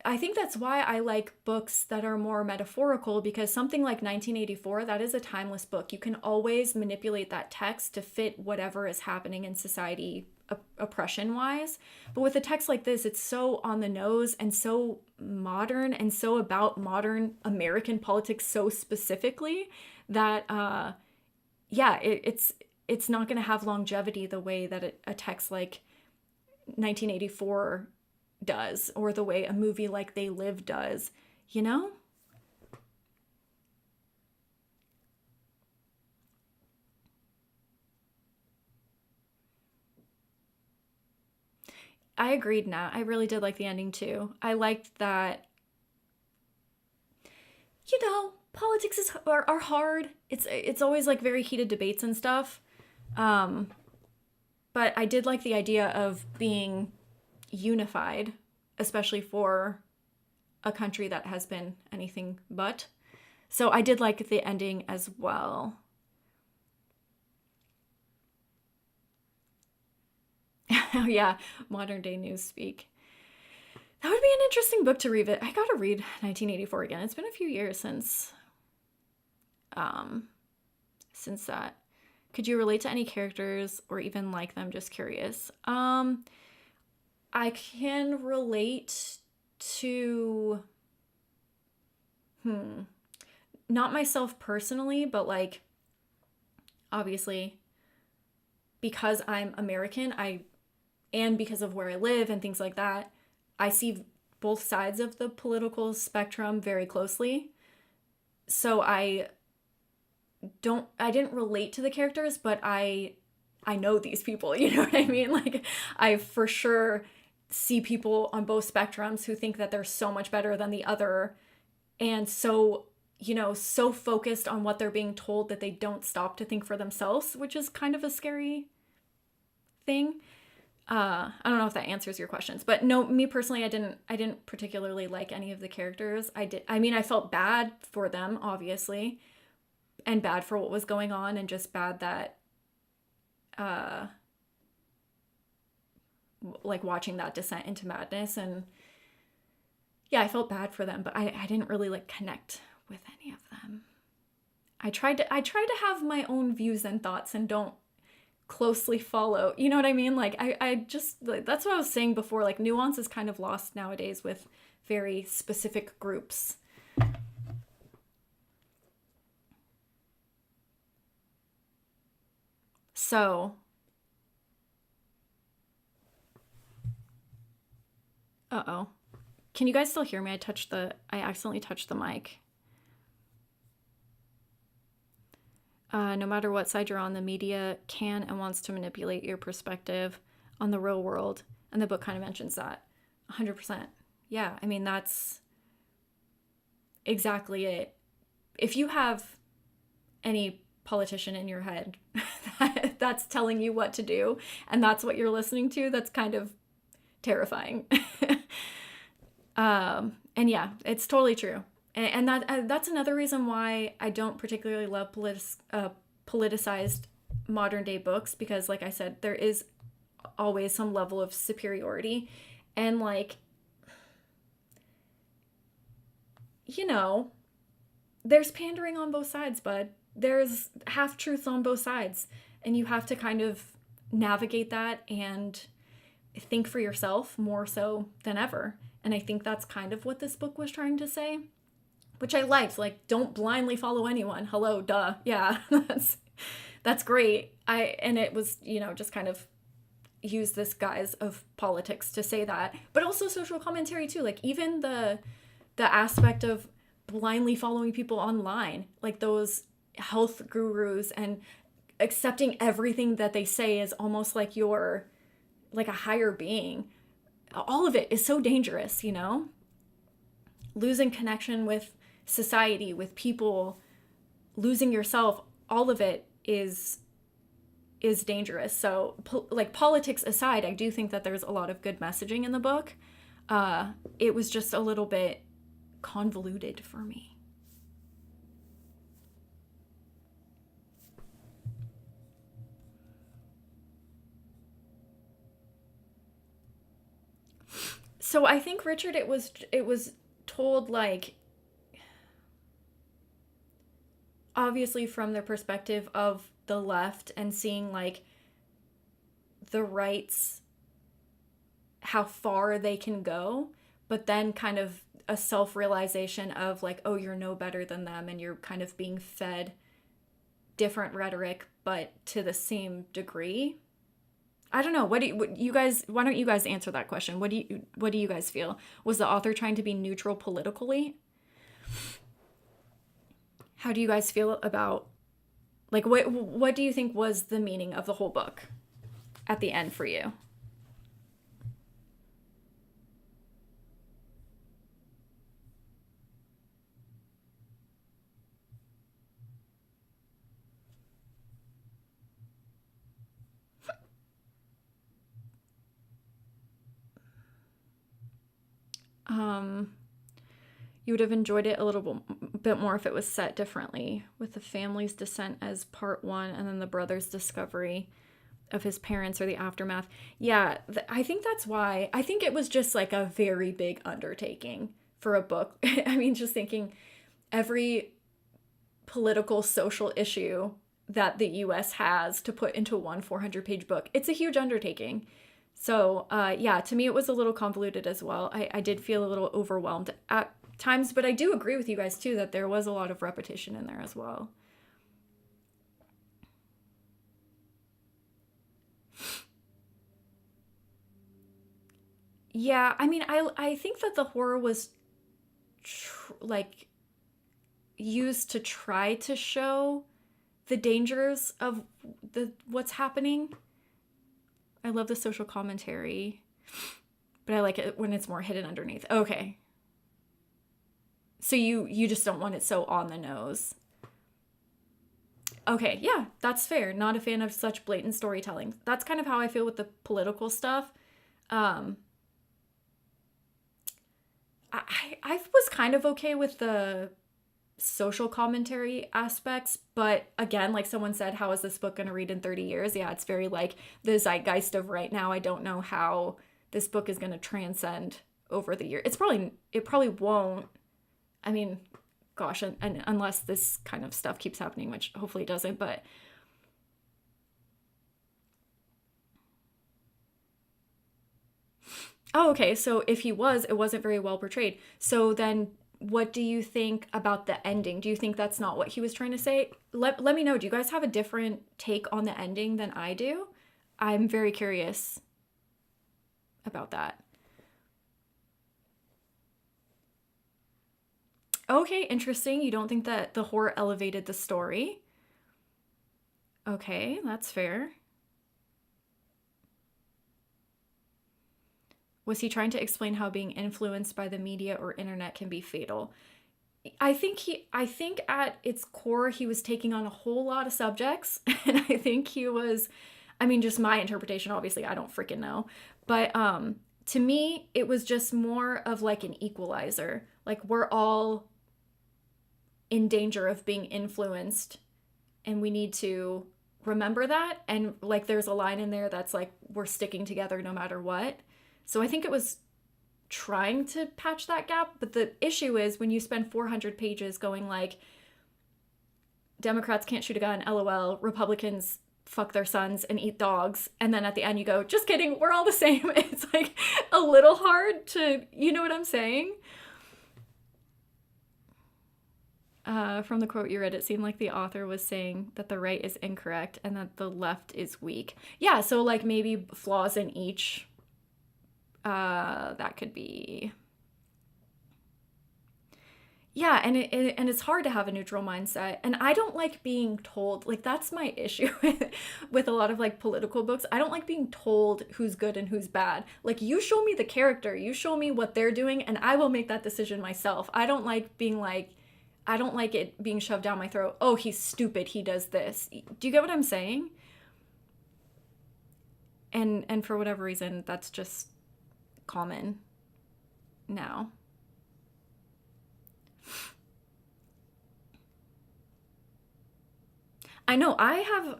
I think that's why I like books that are more metaphorical because something like 1984, that is a timeless book. You can always manipulate that text to fit whatever is happening in society oppression wise. But with a text like this, it's so on the nose and so modern and so about modern American politics so specifically that yeah, it's not going to have longevity the way that a text like 1984 does, or the way a movie like They Live does, you know? I agreed, Nat. I really did like the ending too. I liked that, politics are hard. It's always like very heated debates and stuff. Um, but I did like the idea of being unified, especially for a country that has been anything but. So I did like the ending as well. Oh yeah, modern day news speak. That would be an interesting book to read. I gotta read 1984 again. It's been a few years um since that. Could you relate to any characters or even like them? Just curious. I can relate to not myself personally, but like obviously because I'm American, and because of where I live and things like that, I see both sides of the political spectrum very closely. So I didn't relate to the characters, but I know these people, you know what I mean? Like I for sure see people on both spectrums who think that they're so much better than the other and so so focused on what they're being told that they don't stop to think for themselves, which is kind of a scary thing. I don't know if that answers your questions, but no, me personally, I didn't particularly like any of the characters. I mean, I felt bad for them, obviously, and bad for what was going on, and just bad that, uh, like watching that descent into madness, and yeah, I felt bad for them, but I didn't really like connect with any of them. I tried to have my own views and thoughts and don't closely follow. You know what I mean? Like I just that's what I was saying before. Like nuance is kind of lost nowadays with very specific groups. So Uh-oh. Can you guys still hear me? I accidentally touched the mic. No matter what side you're on, the media can and wants to manipulate your perspective on the real world. And the book kind of mentions that. 100%. Yeah, I mean, that's exactly it. If you have any politician in your head that's telling you what to do, and that's what you're listening to, that's kind of terrifying. And yeah, it's totally true. And that's another reason why I don't particularly love politicized modern day books, because like I said, there is always some level of superiority. And like, you know, there's pandering on both sides, bud. There's half truths on both sides. And you have to kind of navigate that and think for yourself more so than ever. And I think that's kind of what this book was trying to say, which I liked. Like, don't blindly follow anyone. Hello, duh. Yeah, that's great. And it was, just kind of use this guise of politics to say that, but also social commentary too. Like even the aspect of blindly following people online, like those health gurus, and accepting everything that they say is almost like you're like a higher being. All of it is so dangerous, losing connection with society, with people, losing yourself. All of it is dangerous. So like politics aside, I do think that there's a lot of good messaging in the book. It was just a little bit convoluted for me. So I think Richard, it was told like obviously from the perspective of the left, and seeing like the rights, how far they can go, but then kind of a self-realization of like, oh, you're no better than them, and you're kind of being fed different rhetoric but to the same degree. I don't know. Why don't you guys answer that question? What do you guys feel? Was the author trying to be neutral politically? How do you guys feel about, like, what do you think was the meaning of the whole book at the end for you? You would have enjoyed it a little bit more if it was set differently, with the family's descent as part one, and then the brother's discovery of his parents, or the aftermath. Yeah, I think that's why. I think it was just like a very big undertaking for a book. I mean, just thinking every political social issue that the US has to put into one 400-page book, it's a huge undertaking. So yeah, to me it was a little convoluted as well. I did feel a little overwhelmed at times, but I do agree with you guys too that there was a lot of repetition in there as well. Yeah, I mean, I think that the horror was like used to try to show the dangers of what's happening. I love the social commentary, but I like it when it's more hidden underneath. Okay. So you just don't want it so on the nose. Okay, yeah, that's fair. Not a fan of such blatant storytelling. That's kind of how I feel with the political stuff. I was kind of okay with the social commentary aspects, but again, like someone said, how is this book going to read in 30 years? Yeah, it's very like the zeitgeist of right now. I don't know how this book is going to transcend over the year. It probably won't. I mean, gosh, and unless this kind of stuff keeps happening, which hopefully it doesn't, but oh, okay. So if he was, it wasn't very well portrayed. So then what do you think about the ending? Do you think that's not what he was trying to say? Let me know. Do you guys have a different take on the ending than I do? I'm very curious about that. Okay, interesting. You don't think that the horror elevated the story? Okay, that's fair. Was he trying to explain how being influenced by the media or internet can be fatal? I think at its core he was taking on a whole lot of subjects and I think he was, I mean, just my interpretation, obviously I don't freaking know. But to me it was just more of like an equalizer. Like we're all in danger of being influenced and we need to remember that, and like there's a line in there that's like we're sticking together no matter what. So I think it was trying to patch that gap, but the issue is when you spend 400 pages going like Democrats can't shoot a gun, lol, Republicans fuck their sons and eat dogs, and then at the end you go, just kidding, we're all the same. It's like a little hard to, you know what I'm saying? From the quote you read, it seemed like the author was saying that the right is incorrect and that the left is weak. Yeah, so like maybe flaws in each. That could be. Yeah, and it's hard to have a neutral mindset. And I don't like being told, like that's my issue with a lot of like political books. I don't like being told who's good and who's bad. Like you show me the character, you show me what they're doing, and I will make that decision myself. I don't like being like, I don't like it being shoved down my throat. Oh, he's stupid, he does this. Do you get what I'm saying? And for whatever reason, that's just common now. I know I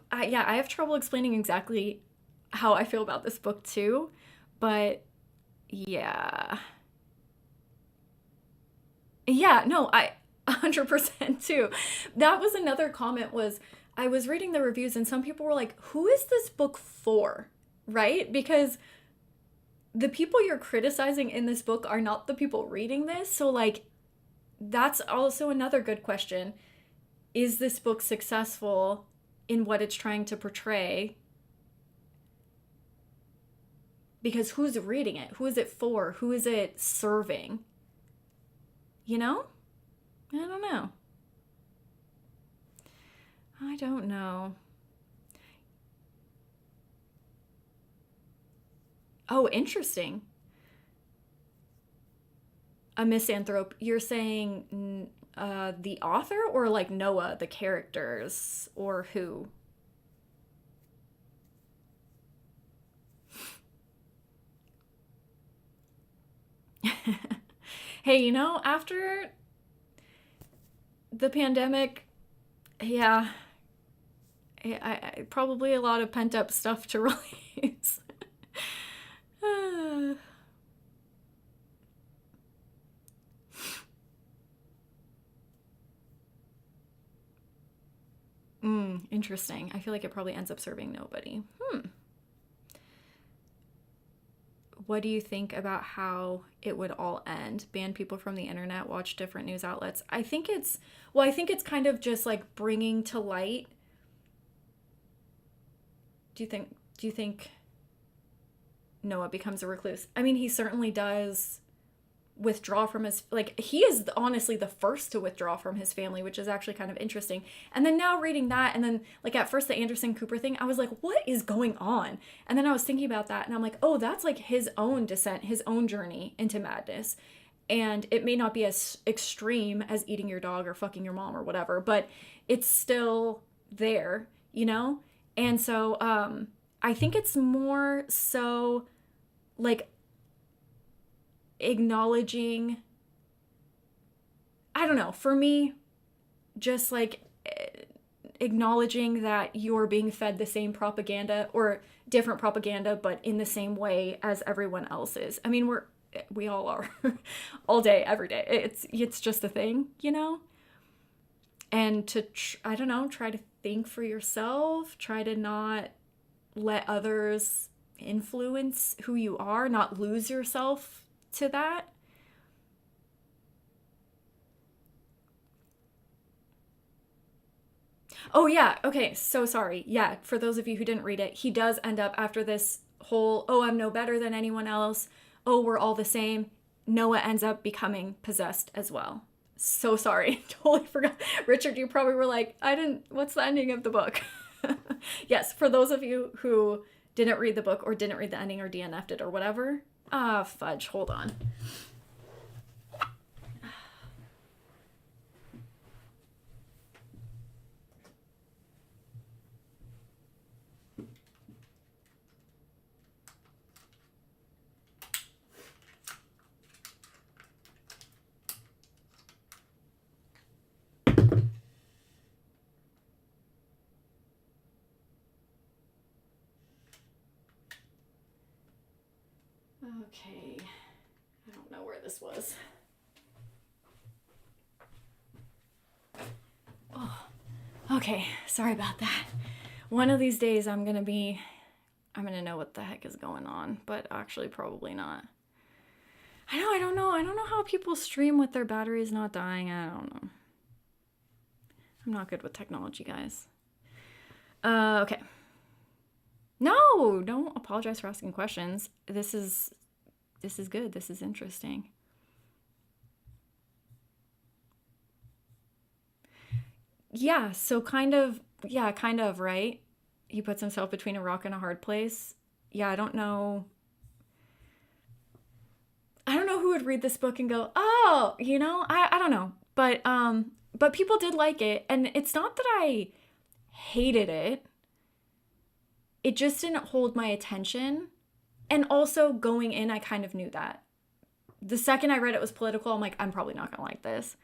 have trouble explaining exactly how I feel about this book too, but yeah. Yeah, no, I 100% too. That was another comment was I was reading the reviews and some people were like, "Who is this book for?" Right? Because the people you're criticizing in this book are not the people reading this. So like that's also another good question. Is this book successful in what it's trying to portray? Because who's reading it? Who is it for? Who is it serving? You know? I don't know. I don't know. Oh, interesting. A misanthrope. You're saying the author or like Noah, the characters, or who? Hey, you know, after the pandemic, yeah, probably a lot of pent up stuff to release. Interesting. I feel like it probably ends up serving nobody. What do you think about how it would all end? Ban people from the internet, watch different news outlets. I think it's kind of just like bringing to light. Do you think Noah becomes a recluse? I mean, he certainly does withdraw from his, like he is honestly the first to withdraw from his family, which is actually kind of interesting. And then now reading that, and then like at first the Anderson Cooper thing, I was like, what is going on? And then I was thinking about that and I'm like, oh, that's like his own descent, his own journey into madness. And it may not be as extreme as eating your dog or fucking your mom or whatever, but it's still there, you know? And so I think it's more so like acknowledging, I don't know, for me, just like acknowledging that you're being fed the same propaganda or different propaganda, but in the same way as everyone else is. I mean, we all are all day, every day. It's just a thing, you know? And to, I don't know, try to think for yourself, try to not let others influence who you are, not lose yourself to that. Oh yeah, okay, so sorry. Yeah, for those of you who didn't read it, he does end up after this whole, oh, I'm no better than anyone else, oh, we're all the same. Noah ends up becoming possessed as well. So sorry. Totally forgot. Richard, you probably were like, what's the ending of the book? Yes, for those of you who didn't read the book or didn't read the ending or DNF'd it or whatever. Fudge, hold on. Okay, I don't know where this was. Oh, okay, sorry about that. One of these days I'm gonna know what the heck is going on, but actually probably not. I don't know how people stream with their batteries not dying. I don't know. I'm not good with technology, guys. Okay. No, don't apologize for asking questions. This is good. This is interesting. Yeah, so kind of, right? He puts himself between a rock and a hard place. Yeah, I don't know who would read this book and go, "Oh, I don't know." But people did like it, and it's not that I hated it. It just didn't hold my attention. And also going in, I kind of knew that. The second I read it was political, I'm like, I'm probably not going to like this.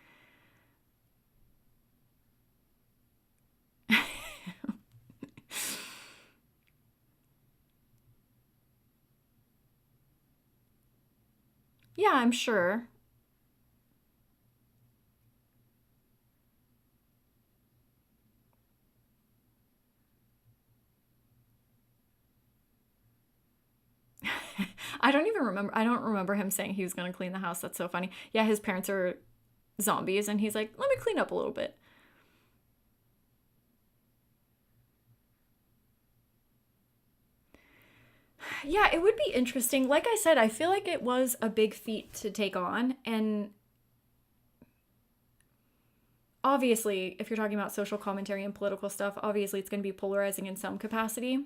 Yeah, I'm sure. I don't remember him saying he was going to clean the house. That's so funny. Yeah, his parents are zombies, and he's like, let me clean up a little bit. Yeah, it would be interesting. Like I said, I feel like it was a big feat to take on. And obviously, if you're talking about social commentary and political stuff, obviously it's going to be polarizing in some capacity.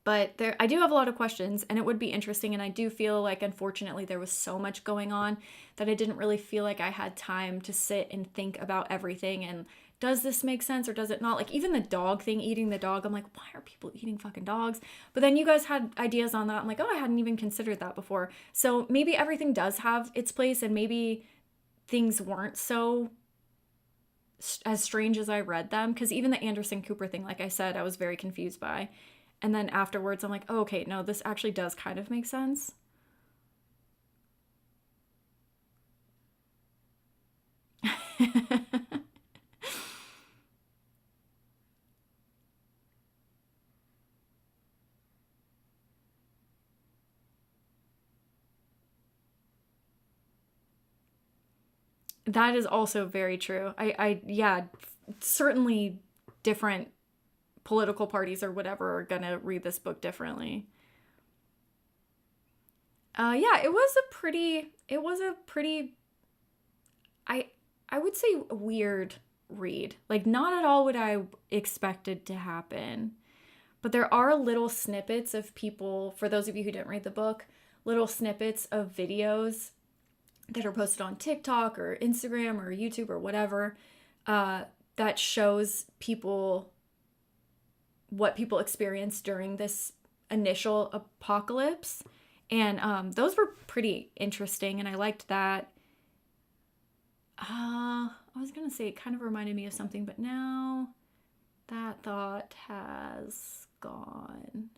But I do have a lot of questions, and it would be interesting. And I do feel like, unfortunately, there was so much going on that I didn't really feel like I had time to sit and think about everything. And does this make sense or does it not? Like, even the dog thing, eating the dog, I'm like, why are people eating fucking dogs? But then you guys had ideas on that. I'm like, oh, I hadn't even considered that before. So maybe everything does have its place, and maybe things weren't so as strange as I read them. Because even the Anderson Cooper thing, like I said, I was very confused by. And then afterwards, I'm like, oh, okay, no, this actually does kind of make sense. That is also very true. Yeah, certainly different political parties or whatever are gonna read this book differently. Yeah, it was a pretty, I, I would say weird read. Like, not at all what I expected to happen. But there are little snippets of people, for those of you who didn't read the book, little snippets of videos that are posted on TikTok or Instagram or YouTube or whatever, that shows people what people experienced during this initial apocalypse. And those were pretty interesting, and I liked that. I was going to say it kind of reminded me of something, but now that thought has gone.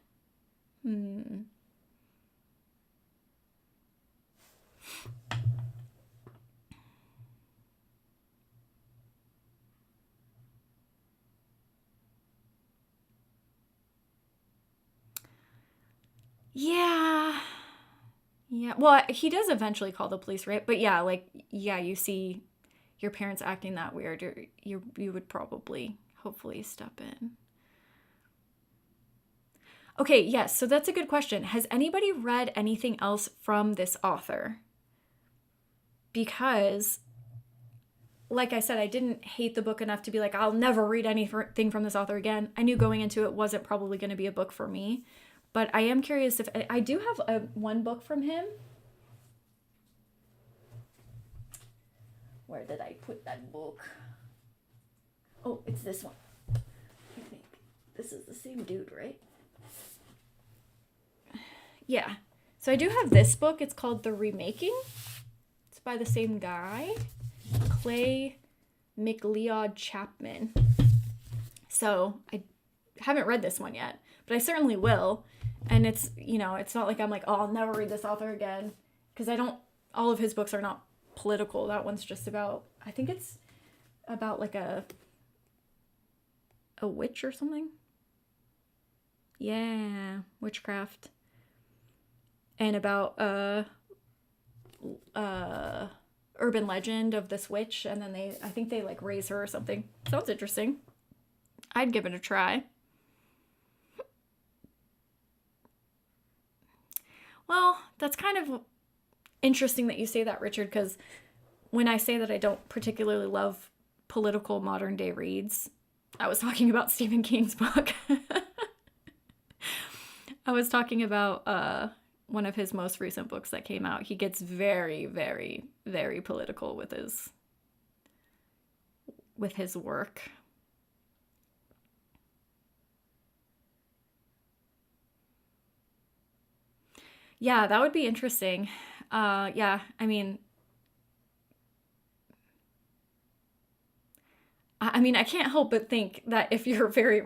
Yeah. Yeah. Well, he does eventually call the police, right? But yeah, like, yeah, you see your parents acting that weird, you would probably, hopefully, step in. Okay, yes, so that's a good question. Has anybody read anything else from this author? Because like I said, I didn't hate the book enough to be like, I'll never read anything from this author again. I knew going into it wasn't probably going to be a book for me. But I am curious if I do have one book from him. Where did I put that book? Oh, it's this one. I think this is the same dude, right? Yeah. So I do have this book. It's called The Remaking. It's by the same guy, Clay McLeod Chapman. So I haven't read this one yet, but I certainly will. And it's, it's not like I'm like, oh, I'll never read this author again. Because all of his books are not political. That one's just about, I think it's about like a witch or something. Yeah, witchcraft. And about urban legend of this witch, and then I think they like raise her or something. Sounds interesting. I'd give it a try. Well, that's kind of interesting that you say that, Richard, because when I say that I don't particularly love political modern day reads, I was talking about Stephen King's book. I was talking about one of his most recent books that came out. He gets very, very, very political with his work. Yeah, that would be interesting. Yeah, I mean, I can't help but think that if you're very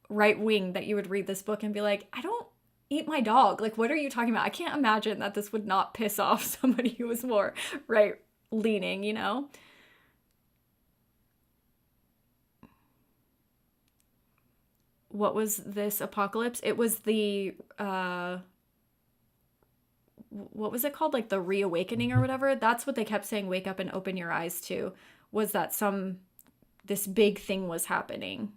right wing, that you would read this book and be like, I don't eat my dog. Like, what are you talking about? I can't imagine that this would not piss off somebody who was more right leaning, What was this apocalypse? It was the what was it called? Like the reawakening or whatever. That's what they kept saying, wake up and open your eyes to, was that this big thing was happening.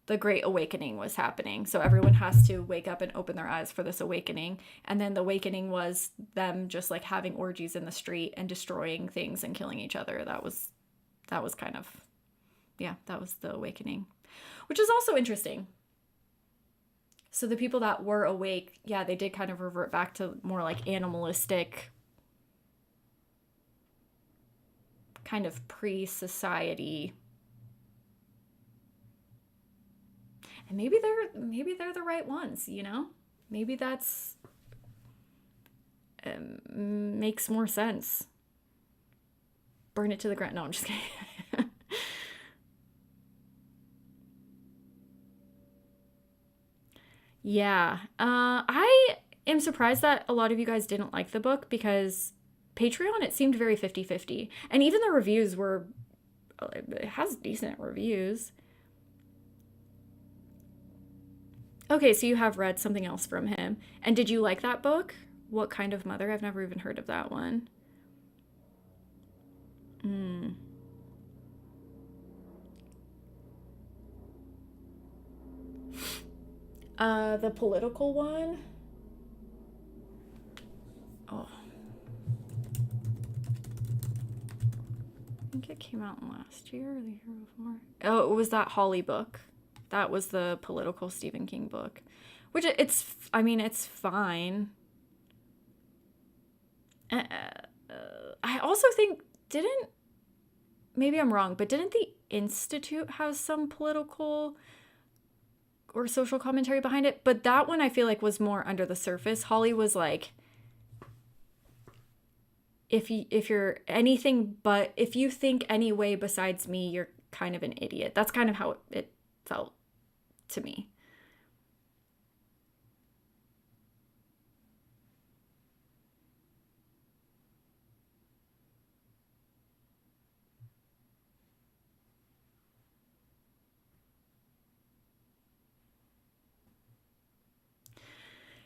The Great Awakening was happening. So everyone has to wake up and open their eyes for this awakening. And then the awakening was them just like having orgies in the street and destroying things and killing each other. That was kind of, yeah, that was the awakening, which is also interesting. So the people that were awake, yeah, they did kind of revert back to more like animalistic, kind of pre-society. And maybe they're the right ones, Maybe that's makes more sense. Burn it to the ground. No, I'm just kidding. Yeah. I am surprised that a lot of you guys didn't like the book, because Patreon, it seemed very 50-50. And even the reviews it has decent reviews. Okay, so you have read something else from him. And did you like that book? What Kind of Mother? I've never even heard of that one. The political one? Oh. I think it came out last year or the year before. Oh, it was that Holly book. That was the political Stephen King book. Which it's fine. I also think, maybe I'm wrong, but didn't the Institute have some political or social commentary behind it? But that one I feel like was more under the surface. Holly was like, if you're anything but, if you think any way besides me, you're kind of an idiot. That's kind of how it felt to me.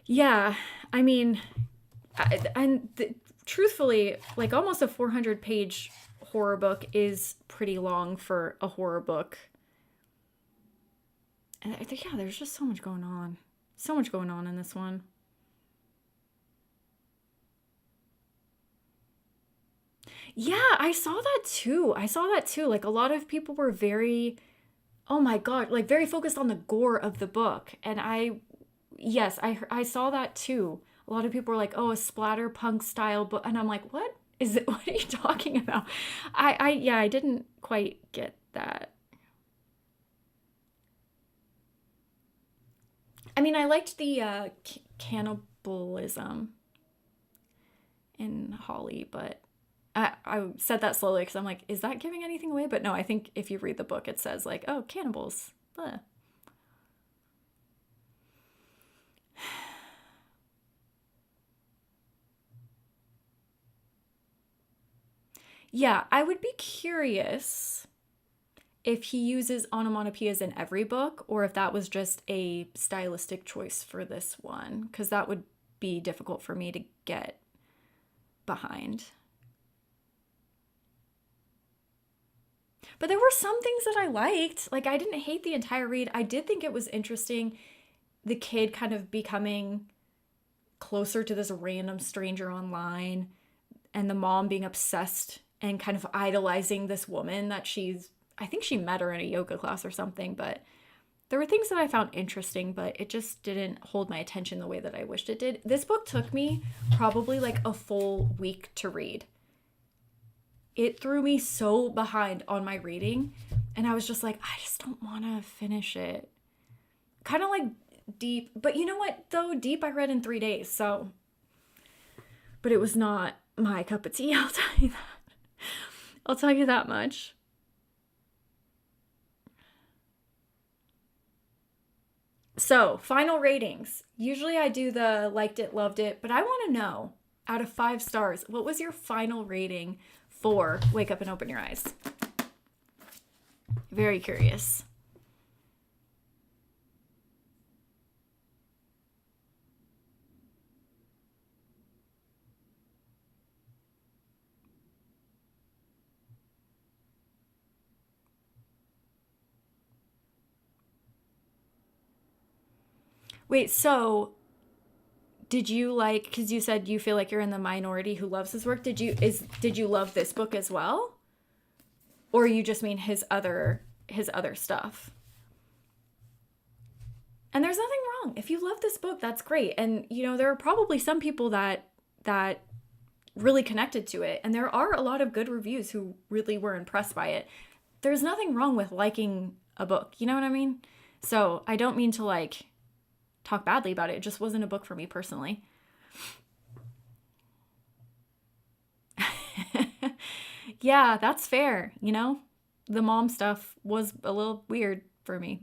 Yeah, I mean, truthfully, like almost a 400-page horror book is pretty long for a horror book. And I think, yeah, there's just so much going on. So much going on in this one. Yeah, I saw that too. I saw that too. Like a lot of people were very, oh my God, like very focused on the gore of the book. And yes, I saw that too. A lot of people were like, "Oh, a splatterpunk style book," and I'm like, "What is it? What are you talking about?" Yeah, I didn't quite get that. I mean, I liked the cannibalism in Holly, but I said that slowly because I'm like, is that giving anything away? But no, I think if you read the book, it says like, "Oh, cannibals." Blah. Yeah, I would be curious if he uses onomatopoeias in every book or if that was just a stylistic choice for this one, because that would be difficult for me to get behind. But there were some things that I liked. Like, I didn't hate the entire read. I did think it was interesting the kid kind of becoming closer to this random stranger online and the mom being obsessed and kind of idolizing this woman that I think she met her in a yoga class or something, but there were things that I found interesting, but it just didn't hold my attention the way that I wished it did. This book took me probably like a full week to read. It threw me so behind on my reading, and I was just like, I just don't want to finish it. Kind of like Deep, but you know what though? Deep I read in 3 days, so. But it was not my cup of tea, I'll tell you that. I'll tell you that much. So, final ratings. Usually I do the liked it, loved it, but I want to know out of 5 stars, what was your final rating for Wake Up and Open Your Eyes? Very curious. Wait, so did you like, because you said you feel like you're in the minority who loves his work, did you love this book as well? Or you just mean his other stuff? And there's nothing wrong. If you love this book, that's great. And there are probably some people that really connected to it, and there are a lot of good reviews who really were impressed by it. There's nothing wrong with liking a book. You know what I mean? So, I don't mean to like talk badly about it. It just wasn't a book for me personally. Yeah, that's fair. The mom stuff was a little weird for me.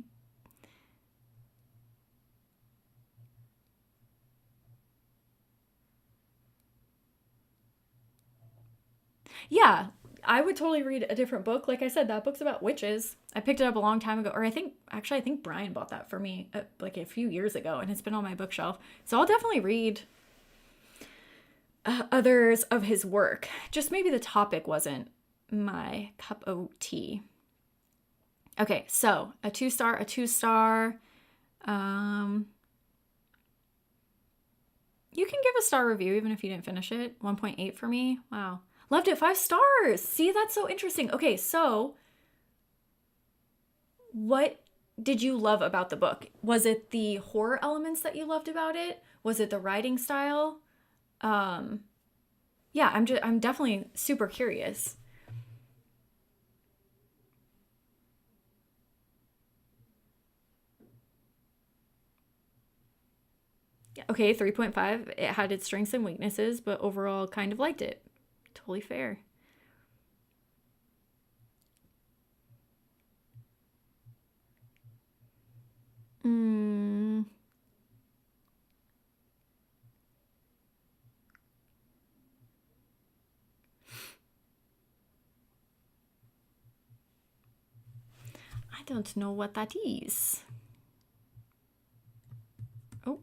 Yeah, I would totally read a different book. Like I said, that book's about witches. I picked it up a long time ago, or I think Brian bought that for me like a few years ago, and it's been on my bookshelf. So I'll definitely read others of his work. Just maybe the topic wasn't my cup of tea. Okay, so a 2 star, a 2 star. Um, you can give a star review even if you didn't finish it. 1.8 for me. Wow. Loved it. 5 stars. See, that's so interesting. Okay, so what did you love about the book? Was it the horror elements that you loved about it? Was it the writing style? Um, yeah, I'm definitely super curious. Yeah, okay, 3.5. It had its strengths and weaknesses, but overall kind of liked it. Totally fair. Mm, I don't know what that is. Oh,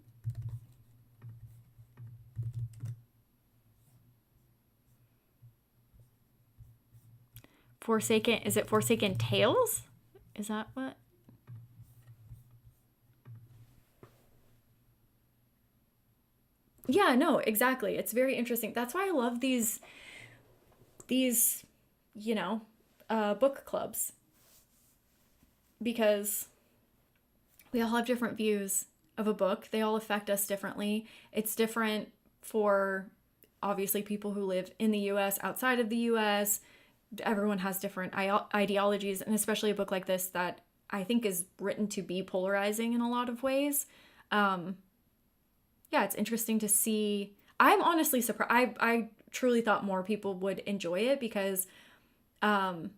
Forsaken. Is it Forsaken Tales? Is that what? Yeah, no, exactly. It's very interesting. That's why I love these these, book clubs, because we all have different views of a book. They all affect us differently. It's different for obviously people who live in the US, outside of the US. Everyone has different ideologies, and especially a book like this that I think is written to be polarizing in a lot of ways. It's interesting to see. I'm honestly surprised. I truly thought more people would enjoy it because on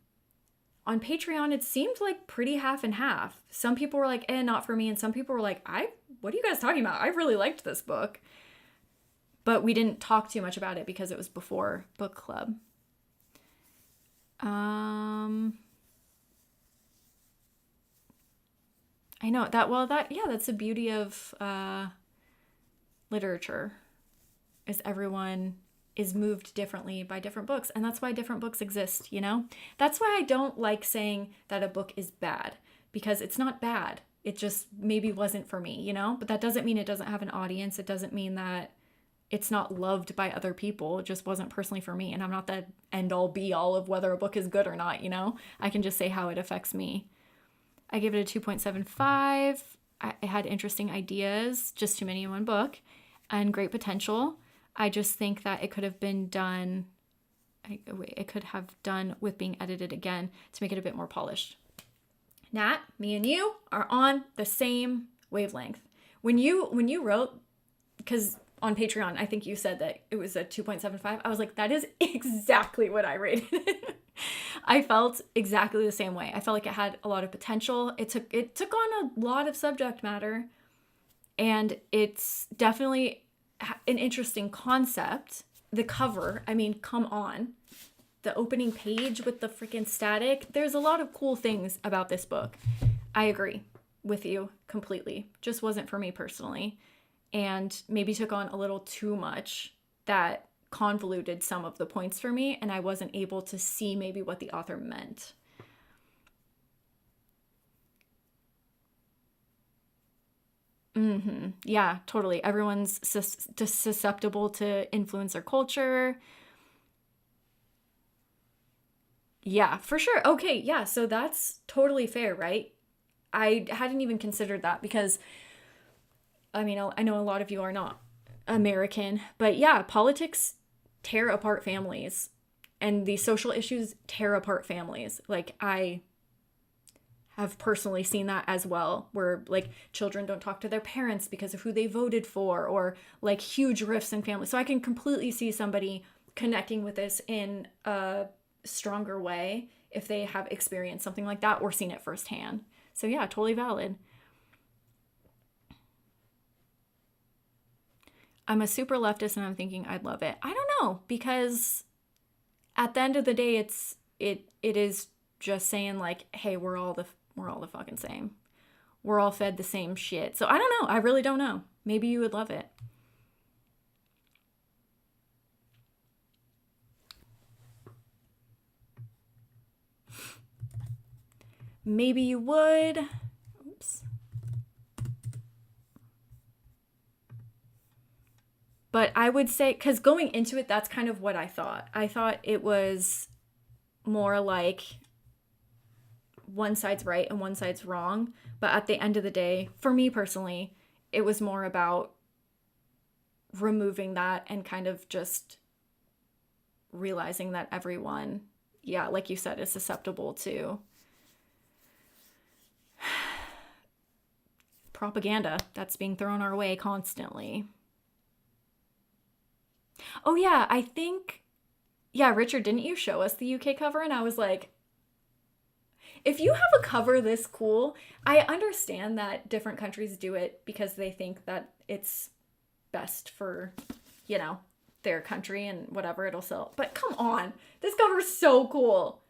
Patreon, it seemed like pretty half and half. Some people were like, not for me. And some people were like, what are you guys talking about? I really liked this book. But we didn't talk too much about it because it was before book club. I know that's the beauty of literature, is everyone is moved differently by different books, and that's why different books exist, That's why I don't like saying that a book is bad, because it's not bad. It just maybe wasn't for me, But that doesn't mean it doesn't have an audience. It doesn't mean that it's not loved by other people. It just wasn't personally for me, and I'm not the end all be all of whether a book is good or not, I can just say how it affects me. I gave it a 2.75. It had interesting ideas, just too many in one book, and great potential. I just think that it could have been done, with being edited again to make it a bit more polished. Nat, me and you are on the same wavelength. When you wrote, because on Patreon, I think you said that it was a 2.75. I was like, that is exactly what I rated it. I felt exactly the same way. I felt like it had a lot of potential. It took on a lot of subject matter, and it's definitely an interesting concept. The cover, I mean, come on. The opening page with the freaking static. There's a lot of cool things about this book. I agree with you completely. Just wasn't for me personally. And maybe took on a little too much that convoluted some of the points for me, and I wasn't able to see maybe what the author meant. Yeah, totally. Everyone's susceptible to influencer culture. Yeah, for sure. Okay, yeah, so that's totally fair, right? I hadn't even considered that because, I mean, I know a lot of you are not American, but yeah, politics tear apart families, and these social issues tear apart families. Like, I have personally seen that as well, where like children don't talk to their parents because of who they voted for, or like huge rifts in families. So I can completely see somebody connecting with this in a stronger way if they have experienced something like that or seen it firsthand. So yeah, totally valid. I'm a super leftist and I'm thinking I'd love it. I don't know, because at the end of the day, it is just saying like, hey, we're all the fucking same. We're all fed the same shit. So I don't know. I really don't know. Maybe you would love it. Maybe you would. Oops. But I would say, because going into it, that's kind of what I thought. I thought it was more like one side's right and one side's wrong. But at the end of the day, for me personally, it was more about removing that and kind of just realizing that everyone, yeah, like you said, is susceptible to propaganda that's being thrown our way constantly. Oh yeah, I think, yeah, Richard, didn't you show us the UK cover? And I was like, if you have a cover this cool, I understand that different countries do it because they think that it's best for, their country and whatever it'll sell. But come on, this cover's so cool.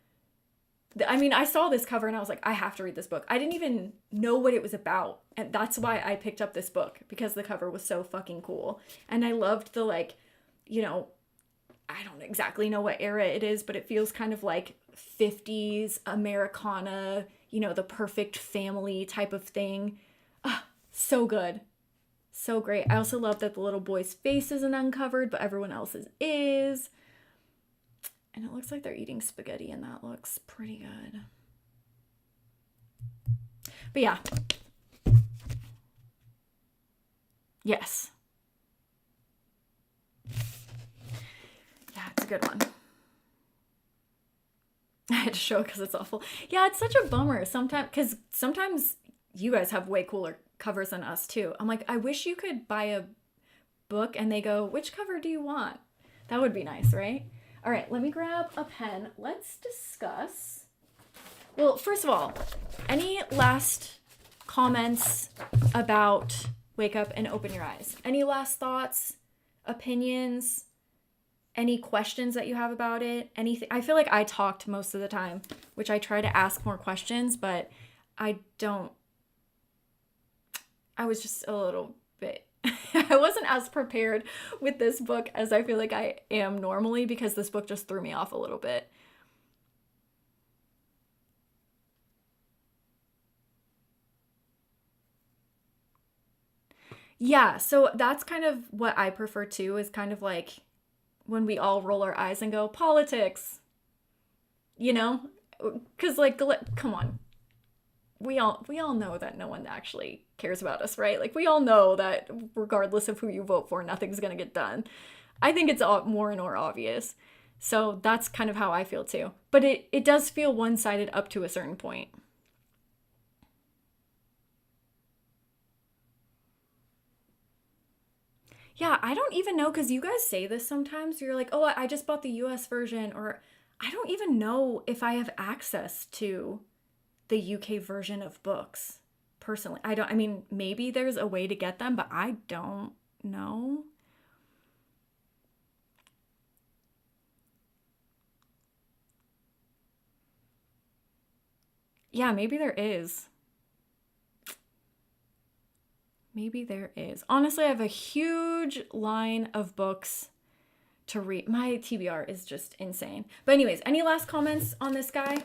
I mean, I saw this cover and I was like, I have to read this book. I didn't even know what it was about. And that's why I picked up this book, because the cover was so fucking cool. And I loved the I don't exactly know what era it is, but it feels kind of like 50s Americana, the perfect family type of thing. So good. So great. I also love that the little boy's face isn't uncovered, but everyone else's is. And it looks like they're eating spaghetti, and that looks pretty good. But yeah. Yes. Yeah, it's a good one. I had to show it because it's awful. Yeah, it's such a bummer because sometimes you guys have way cooler covers than us too. I'm like, I wish you could buy a book and they go, which cover do you want? That would be nice, right? All right, let me grab a pen. Let's discuss. Well, first of all, any last comments about Wake Up and Open Your Eyes? Any last thoughts, opinions, any questions that you have about it? Anything? I feel like I talked most of the time, which I try to ask more questions, but I was just a little bit, I wasn't as prepared with this book as I feel like I am normally, because this book just threw me off a little bit. Yeah, so that's kind of what I prefer too, is kind of like when we all roll our eyes and go, politics, you know? Because, like, come on. We all know that no one actually cares about us, right? Like, we all know that regardless of who you vote for, nothing's going to get done. I think it's more and more obvious. So that's kind of how I feel too. But it does feel one-sided up to a certain point. Yeah, I don't even know, because you guys say this sometimes. You're like, oh, I just bought the US version, or I don't even know if I have access to the UK version of books personally. I mean, maybe there's a way to get them, but I don't know. Yeah, maybe there is. Maybe there is. Honestly, I have a huge line of books to read. My TBR is just insane. But anyways, any last comments on this guy?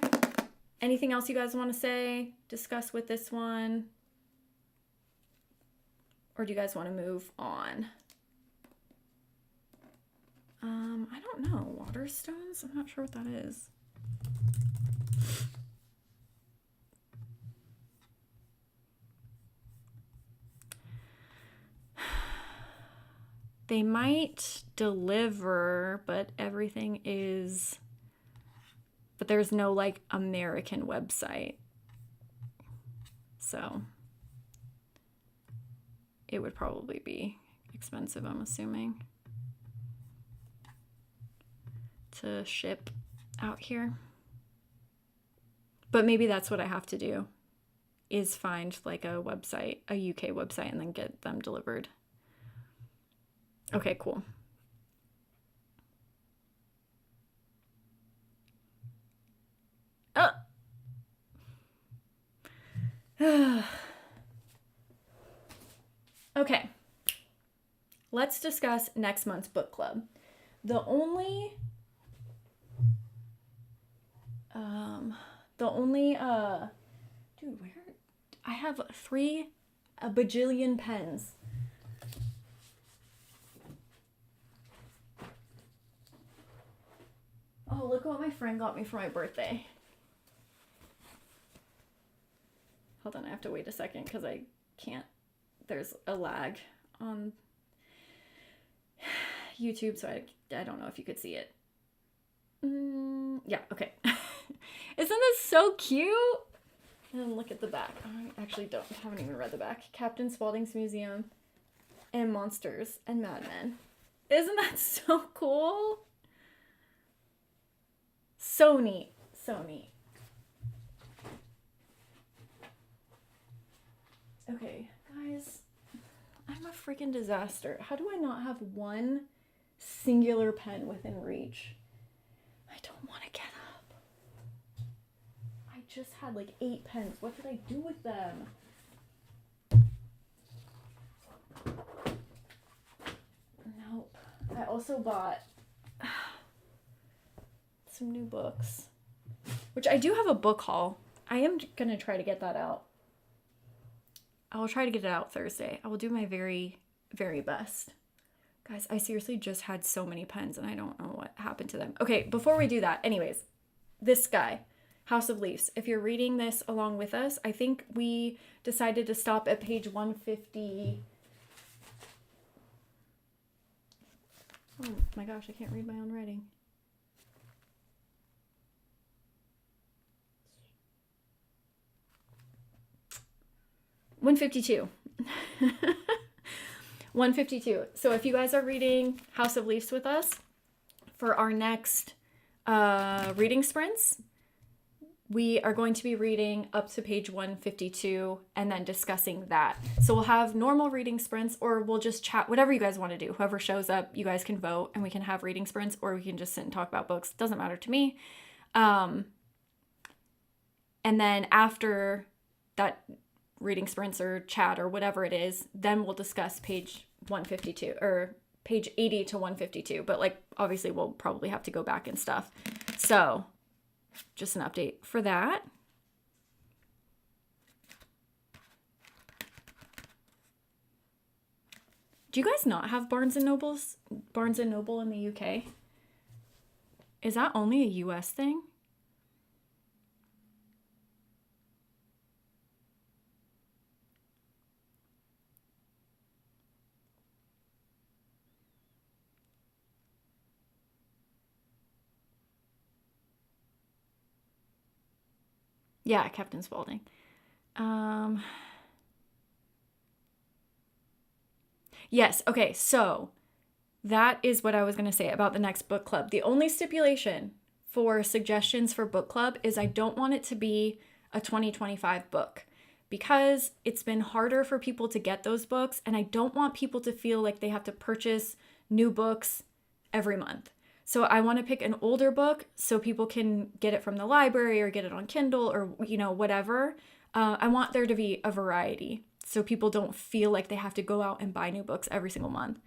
Anything else you guys want to say, discuss with this one? Or do you guys want to move on? I don't know. Waterstones? I'm not sure what that is. They might deliver, but everything is... But there's no, like, American website. So it would probably be expensive, I'm assuming, to ship out here. But maybe that's what I have to do, is find, like, a website, a UK website, and then get them delivered. Okay, cool. Okay. Let's discuss next month's book club. The only dude, where? I have a bajillion pens. Oh, look what my friend got me for my birthday. Hold on, I have to wait a second because I can't. There's a lag on YouTube, so I don't know if you could see it. Yeah, okay. Isn't this so cute? And look at the back. I actually haven't even read the back. Captain Spaulding's Museum and Monsters and Mad Men. Isn't that so cool? So neat. So neat. Okay, guys. I'm a freaking disaster. How do I not have one singular pen within reach? I don't want to get up. I just had like 8 pens. What did I do with them? Nope. I also bought some new books, which I do have a book haul. I am going to try to get that out. I will try to get it out Thursday. I will do my very, very best. Guys, I seriously just had so many pens and I don't know what happened to them. Okay, before we do that, anyways, this guy, House of Leaves. If you're reading this along with us, I think we decided to stop at page 150. Oh my gosh, I can't read my own writing. $152. 152. So if you guys are reading House of Leaves with us for our next reading sprints, we are going to be reading up to page 152 and then discussing that. So we'll have normal reading sprints, or we'll just chat, whatever you guys want to do. Whoever shows up, you guys can vote and we can have reading sprints, or we can just sit and talk about books. Doesn't matter to me. And then after that reading sprints or chat or whatever it is, then we'll discuss page 152 or page 80 to 152. But like, obviously we'll probably have to go back and stuff. So just an update for that. Do you guys not have Barnes and Noble in the UK? Is that only a US thing? Yeah, Captain Spaulding. Yes, okay, so that is what I was going to say about the next book club. The only stipulation for suggestions for book club is I don't want it to be a 2025 book, because it's been harder for people to get those books, and I don't want people to feel like they have to purchase new books every month. So I want to pick an older book so people can get it from the library or get it on Kindle or, you know, whatever. I want there to be a variety so people don't feel like they have to go out and buy new books every single month.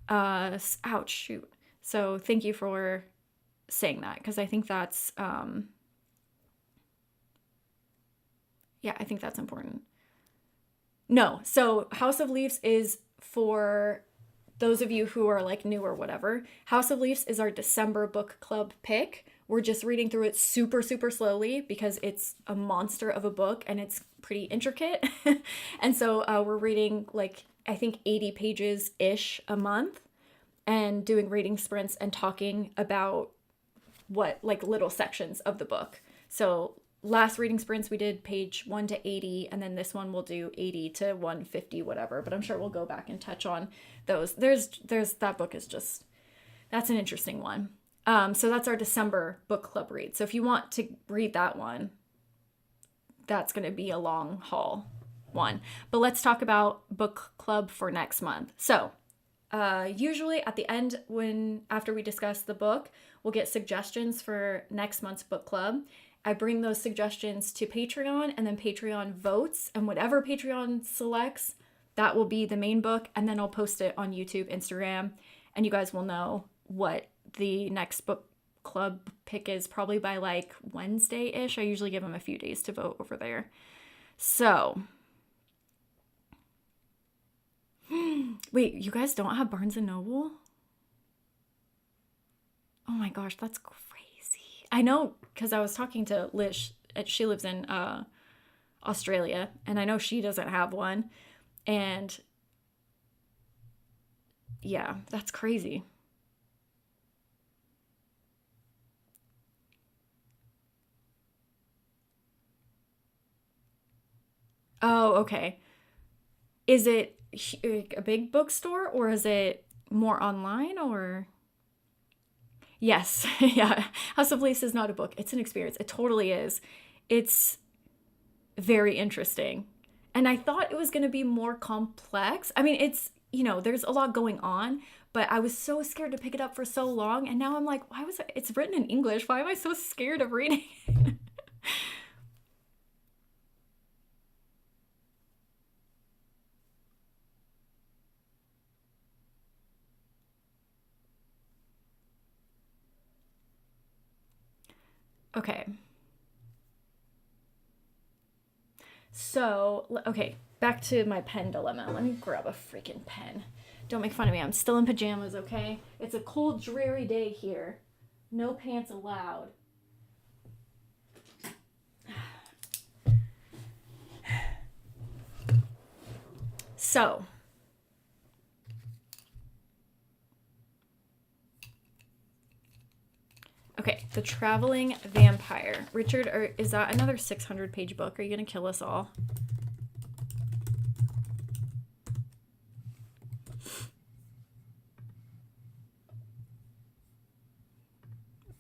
Ouch, shoot. So thank you for saying that, because I think that's, yeah, I think that's important. No, so House of Leaves is for those of you who are like new or whatever. House of Leaves is our December book club pick. We're just reading through it super, super slowly because it's a monster of a book and it's pretty intricate. And so we're reading like, I think 80 pages-ish a month and doing reading sprints and talking about what, like little sections of the book. So last reading sprints, we did page 1 to 80, and then this one we'll do 80 to 150, whatever. But I'm sure we'll go back and touch on those. There's that book is just, that's an interesting one. So that's our December book club read. So if you want to read that one, that's going to be a long haul one. But let's talk about book club for next month. So usually at the end, after we discuss the book, we'll get suggestions for next month's book club. I bring those suggestions to Patreon, and then Patreon votes, and whatever Patreon selects, that will be the main book, and then I'll post it on YouTube, Instagram, and you guys will know what the next book club pick is probably by like Wednesday-ish. I usually give them a few days to vote over there. So, wait, you guys don't have Barnes & Noble? Oh my gosh, that's crazy. I know, because I was talking to Liz. She lives in Australia, and I know she doesn't have one. And yeah, that's crazy. Oh, okay. Is it a big bookstore, or is it more online, or? Yes, yeah. House of Leaves is not a book. It's an experience. It totally is. It's very interesting. And I thought it was going to be more complex. I mean, it's, there's a lot going on, but I was so scared to pick it up for so long. And now I'm like, it's written in English. Why am I so scared of reading it? Okay. So, okay, back to my pen dilemma. Let me grab a freaking pen. Don't make fun of me. I'm still in pajamas, okay? It's a cold, dreary day here. No pants allowed. So, okay, The Traveling Vampire. Richard, is that another 600-page book? Are you going to kill us all?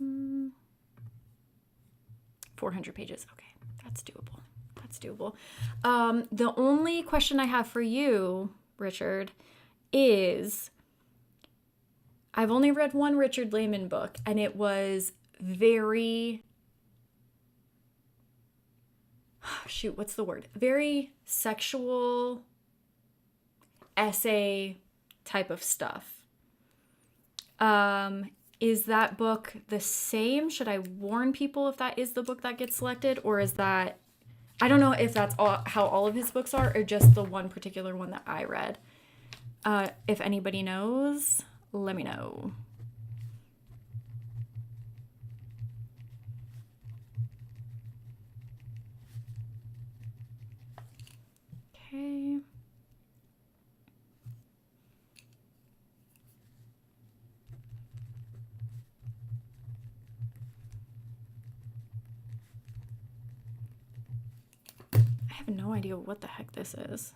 Mm, 400 pages. Okay, that's doable. That's doable. The only question I have for you, Richard, is I've only read one Richard Lehman book, and it was very, shoot, what's the word? Very sexual essay type of stuff. Is that book the same? Should I warn people if that is the book that gets selected? Or is that, I don't know if that's how all of his books are, or just the one particular one that I read. If anybody knows, let me know. Okay. I have no idea what the heck this is.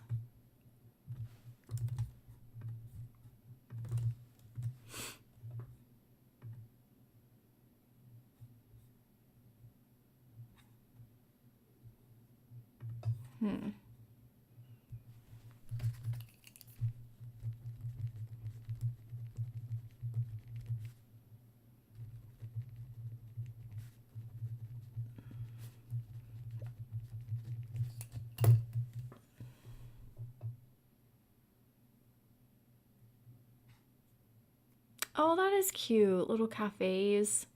Oh, that is cute. Little cafes.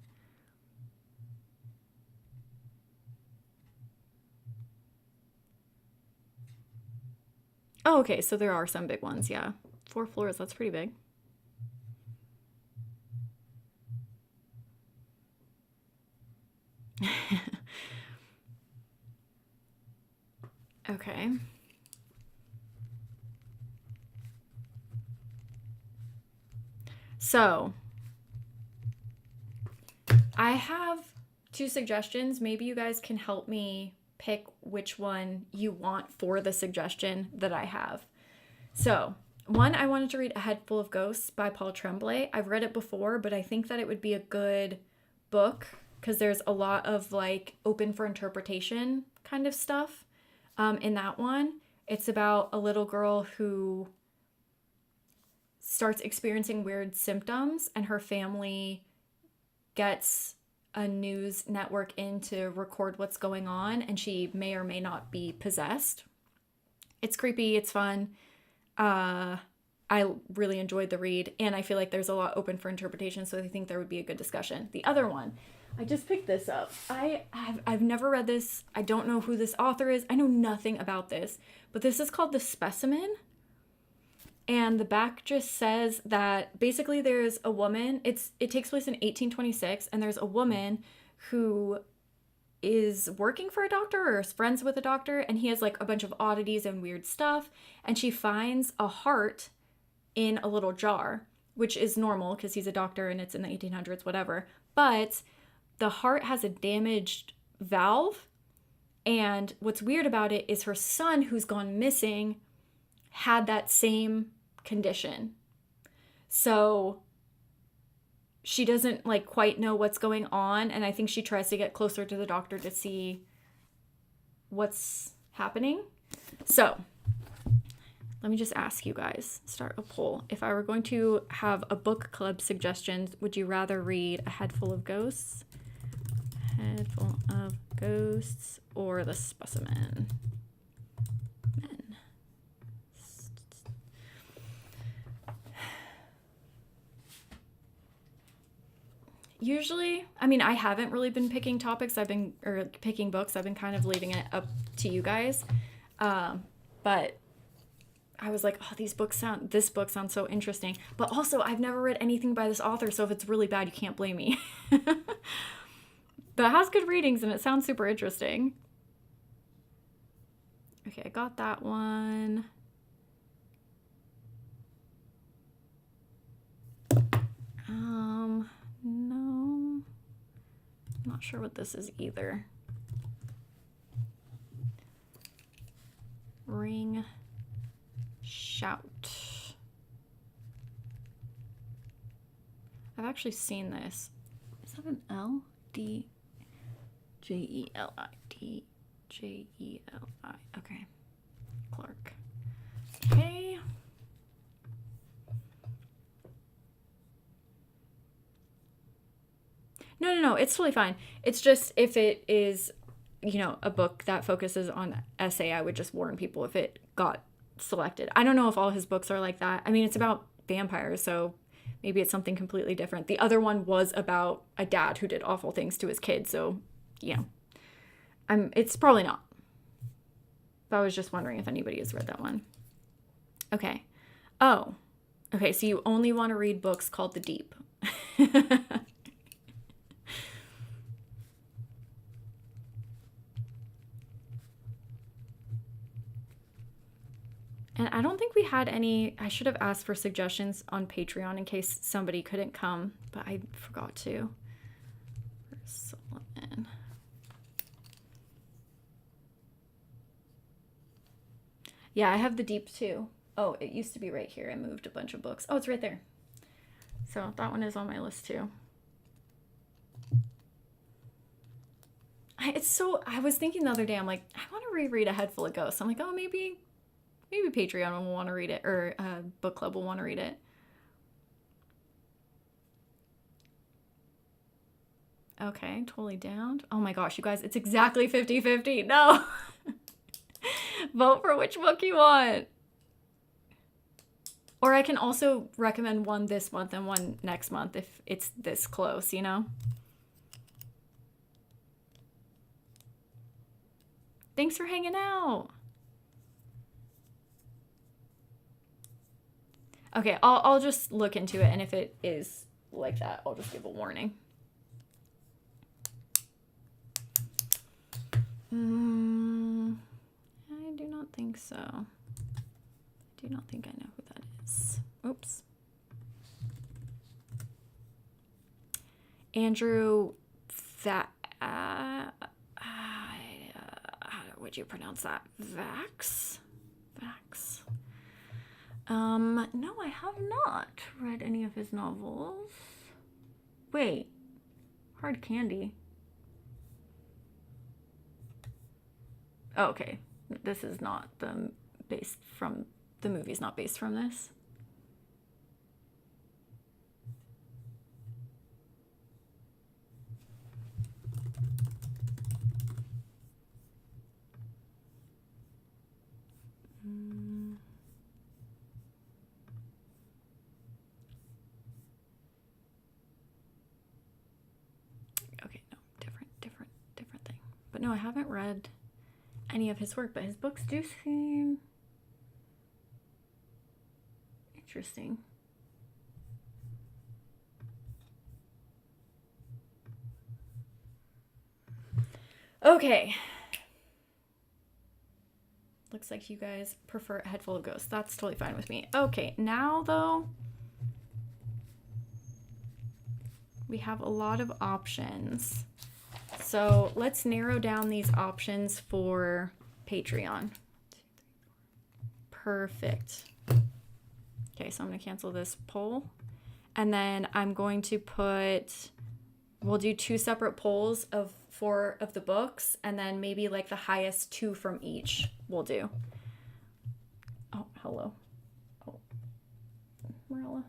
Oh, okay. So there are some big ones. Yeah. 4 floors. That's pretty big. Okay. So, I have 2 suggestions. Maybe you guys can help me pick which one you want for the suggestion that I have. So, one, I wanted to read A Head Full of Ghosts by Paul Tremblay. I've read it before, but I think that it would be a good book because there's a lot of like open for interpretation kind of stuff in that one. It's about a little girl who starts experiencing weird symptoms, and her family gets a news network in to record what's going on, and she may or may not be possessed. It's creepy, it's fun. I really enjoyed the read, and I feel like there's a lot open for interpretation, so I think there would be a good discussion. The other one, I just picked this up. I've never read this. I don't know who this author is. I know nothing about this, but this is called The Specimen. And the back just says that basically there's a woman, it takes place in 1826, and there's a woman who is working for a doctor or is friends with a doctor, and he has like a bunch of oddities and weird stuff, and she finds a heart in a little jar, which is normal because he's a doctor and it's in the 1800s, whatever. But the heart has a damaged valve, and what's weird about it is her son, who's gone missing, had that same condition. So she doesn't like quite know what's going on, and I think she tries to get closer to the doctor to see what's happening. So let me just ask you guys, start a poll. If I were going to have a book club suggestions, would you rather read A Head Full of Ghosts, Head Full of Ghosts, or The Specimen? Men. Usually, I mean, I haven't really been picking topics. Picking books. I've been kind of leaving it up to you guys. But I was like, oh, this book sounds so interesting. But also, I've never read anything by this author, so if it's really bad, you can't blame me. But it has good readings and it sounds super interesting. Okay, I got that one. No. I'm not sure what this is either. Ring Shout. I've actually seen this. Is that an L? D J E L I. D J E L I. Okay. Clark. Okay. No, it's totally fine. It's just if it is, you know, a book that focuses on essay, I would just warn people if it got selected. I don't know if all his books are like that. I mean, it's about vampires, so maybe it's something completely different. The other one was about a dad who did awful things to his kids, so, you know. It's probably not. But I was just wondering if anybody has read that one. Okay. Oh. Okay, so you only want to read books called The Deep. And I don't think we had any. I should have asked for suggestions on Patreon in case somebody couldn't come, but I forgot to. Solomon. Yeah, I have The Deep too. Oh, it used to be right here. I moved a bunch of books. Oh, it's right there. So that one is on my list too. I was thinking the other day, I'm like, I want to reread A Head Full of Ghosts. I'm like, oh, maybe Patreon will want to read it, or book club will want to read it. Okay, totally down. Oh my gosh, you guys, it's exactly 50-50. No. Vote for which book you want. Or I can also recommend one this month and one next month if it's this close, you know? Thanks for hanging out. Okay, I'll just look into it, and if it is like that, I'll just give a warning. I do not think so. I do not think I know who that is. Oops. Andrew, how would you pronounce that? Vax? No, I have not read any of his novels. Wait, Hard Candy. Oh, okay. This is not the movie's not based from this. Okay, no, different thing. But no, I haven't read any of his work, but his books do seem interesting. Okay. Looks like you guys prefer A Head Full of Ghosts. That's totally fine with me. Okay, now though, we have a lot of options. So let's narrow down these options for Patreon. Perfect. Okay, so I'm going to cancel this poll. And then I'm going to we'll do 2 separate polls of 4 of the books, and then maybe like the highest 2 from each we'll do. Oh, hello. Oh, Marilla.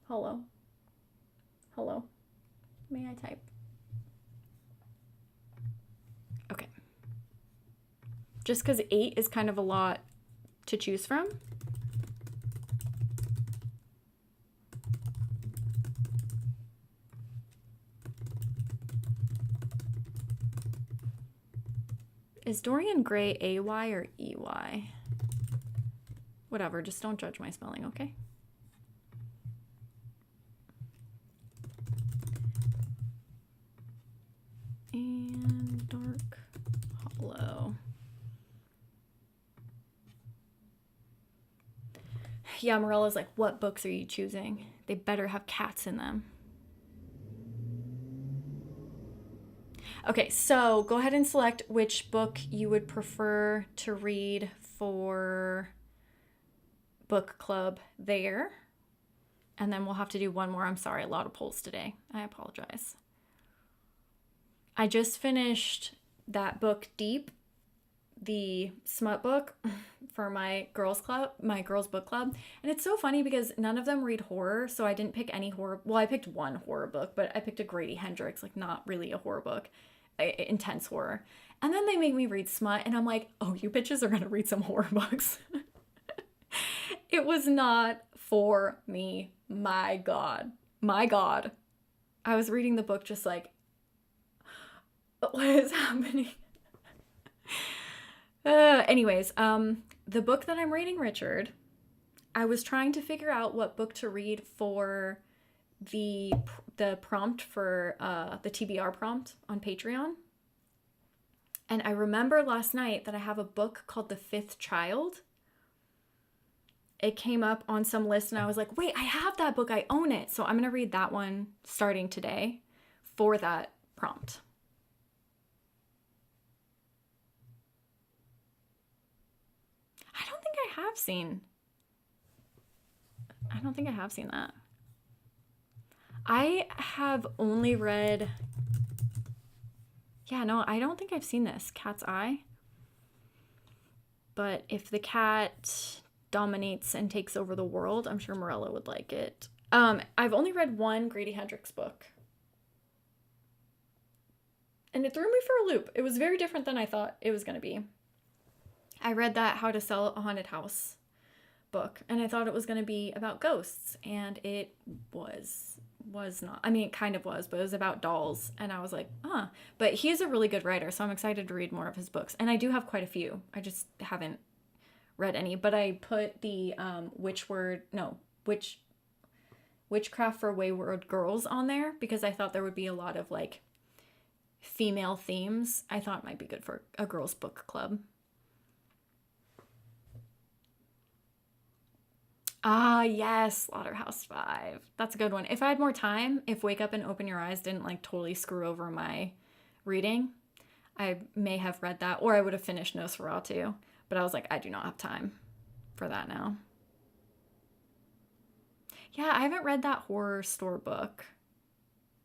Hello. May I type? Okay. Just because 8 is kind of a lot to choose from. Is Dorian Gray AY or EY? Whatever, just don't judge my spelling, okay? And Dark Hollow. Yeah, Morella's like, what books are you choosing? They better have cats in them. Okay, so go ahead and select which book you would prefer to read for book club there. And then we'll have to do one more. I'm sorry, a lot of polls today. I apologize. I just finished that book, Deep, the smut book for my girls book club. And it's so funny because none of them read horror, so I didn't pick any horror. Well, I picked one horror book, but I picked a Grady Hendrix, like not really a horror book, intense horror. And then they make me read smut, and I'm like, oh, you bitches are gonna read some horror books. It was not for me. My God. My God. I was reading the book just like, what is happening? Anyways, the book that I'm reading, Richard, I was trying to figure out what book to read for the prompt for the TBR prompt on Patreon. And I remember last night that I have a book called The Fifth Child. It came up on some list and I was like, wait, I have that book. I own it. So I'm going to read that one starting today for that prompt. I don't think I have seen that. I have only read, yeah, no, I don't think I've seen this, Cat's Eye. But if the cat dominates and takes over the world, I'm sure Morella would like it. I've only read one Grady Hendrix book. And it threw me for a loop. It was very different than I thought it was going to be. I read that How to Sell a Haunted House book, and I thought it was going to be about ghosts, and it was not. I mean, it kind of was, but it was about dolls, and I was like, But he's a really good writer, so I'm excited to read more of his books, and I do have quite a few. I just haven't read any, but I put the Witchcraft for Wayward Girls on there because I thought there would be a lot of like female themes. I thought it might be good for a girls' book club. Ah, yes, Slaughterhouse-Five. That's a good one. If I had more time, if Wake Up and Open Your Eyes didn't like totally screw over my reading, I may have read that, or I would have finished Nosferatu. But I was like, I do not have time for that now. Yeah, I haven't read that horror store book.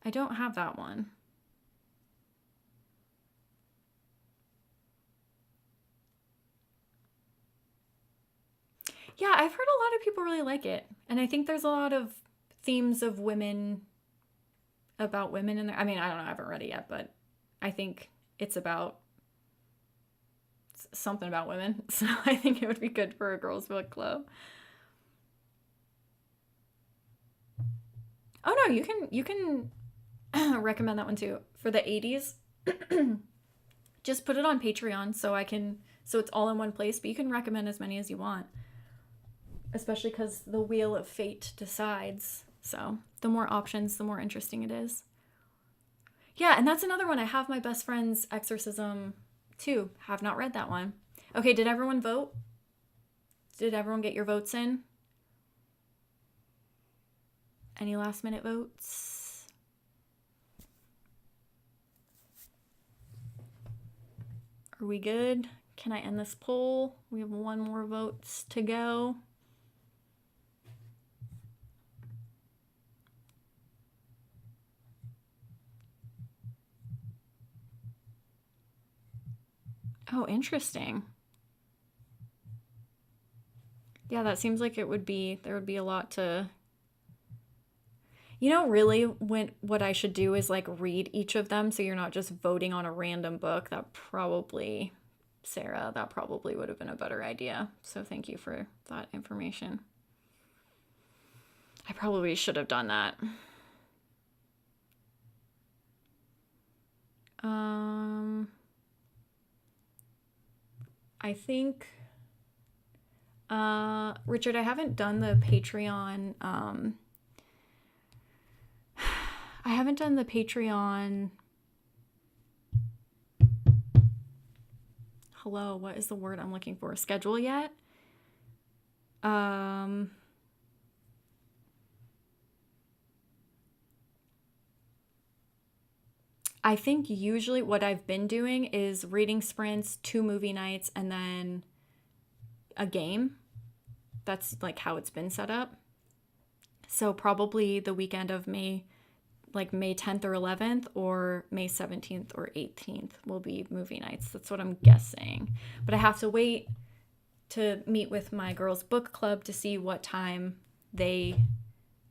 I don't have that one. Yeah, I've heard a lot of people really like it. And I think there's a lot of themes of women, about women in there. I mean, I don't know, I haven't read it yet, but I think it's about something about women. So I think it would be good for a girls' book club. Oh no, you can recommend that one too. For the 80s, just put it on Patreon so it's all in one place, but you can recommend as many as you want. Especially because the wheel of fate decides. So the more options, the more interesting it is. Yeah, and that's another one. I have My Best Friend's Exorcism 2. Have not read that one. Okay, did everyone vote? Did everyone get your votes in? Any last minute votes? Are we good? Can I end this poll? We have one more votes to go. Oh, interesting. Yeah, that seems like there would be a lot to... really what I should do is like read each of them so you're not just voting on a random book. Sarah, that probably would have been a better idea. So thank you for that information. I probably should have done that. I think Richard, I haven't done the Patreon. I haven't done the Patreon. Hello, what is the word I'm looking for? Schedule yet? I think usually what I've been doing is reading sprints, 2 movie nights, and then a game. That's like how it's been set up. So probably the weekend of May 10th or 11th, or May 17th or 18th will be movie nights. That's what I'm guessing. But I have to wait to meet with my girls' book club to see what time they,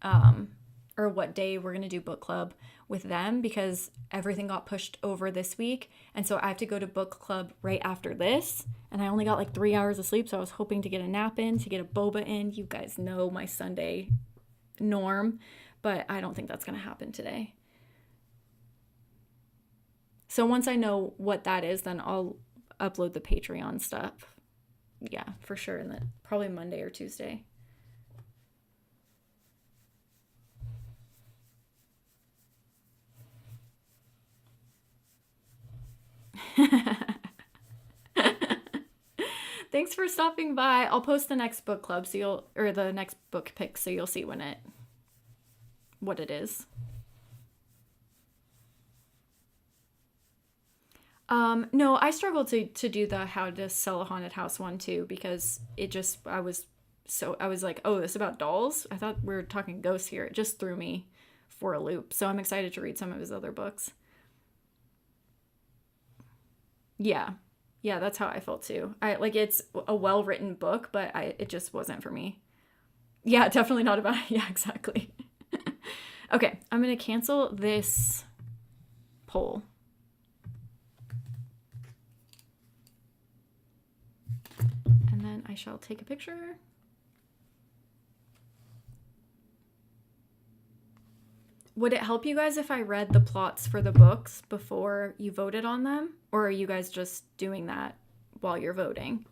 or what day we're going to do book club with them, because everything got pushed over this week. And so I have to go to book club right after this. And I only got like 3 hours of sleep. So I was hoping to get a nap in, to get a boba in. You guys know my Sunday norm, but I don't think that's going to happen today. So once I know what that is, then I'll upload the Patreon stuff. Yeah, for sure. And then probably Monday or Tuesday. Thanks for stopping by. I'll post the next book club or the next book pick, so you'll see what it is. No, I struggled to do the how to sell a haunted house one too, because I was like, oh, this is about dolls? I thought we were talking ghosts here. It just threw me for a loop. So I'm excited to read some of his other books. Yeah. Yeah, that's how I felt too. It's a well-written book, but it just wasn't for me. Yeah, definitely not about yeah, exactly. Okay, I'm going to cancel this poll. And then I shall take a picture. Would it help you guys if I read the plots for the books before you voted on them? Or are you guys just doing that while you're voting?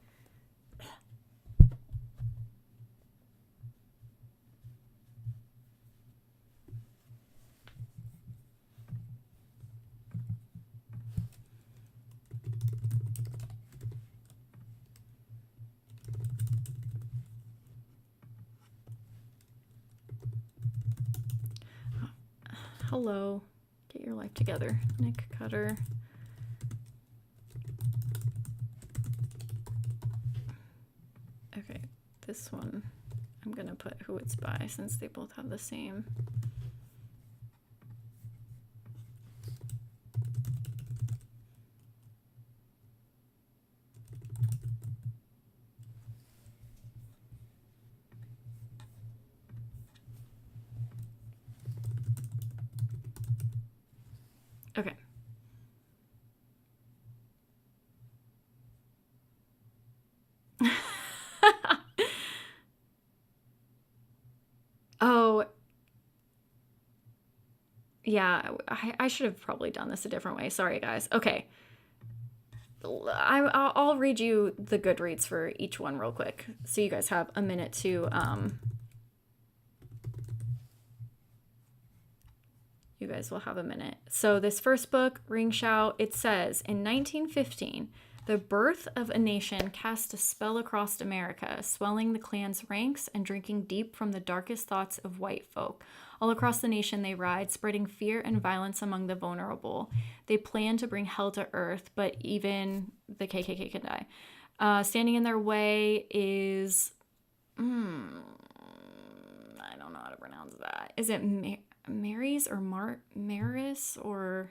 Hello. Get your life together. Nick Cutter. Okay, this one, I'm gonna put who it's by since they both have the same. Okay. Oh, yeah, I should have probably done this a different way. Sorry, guys. Okay. I'll read you the Goodreads for each one real quick, so you guys have a minute to you guys will have a minute. So this first book, Ring Shout, it says, in 1915, the birth of a nation cast a spell across America, swelling the clan's ranks and drinking deep from the darkest thoughts of white folk. All across the nation they ride, spreading fear and violence among the vulnerable. They plan to bring hell to earth, but even the KKK can die. Standing in their way is... I don't know how to pronounce that. Is it Mary's or Maris, or...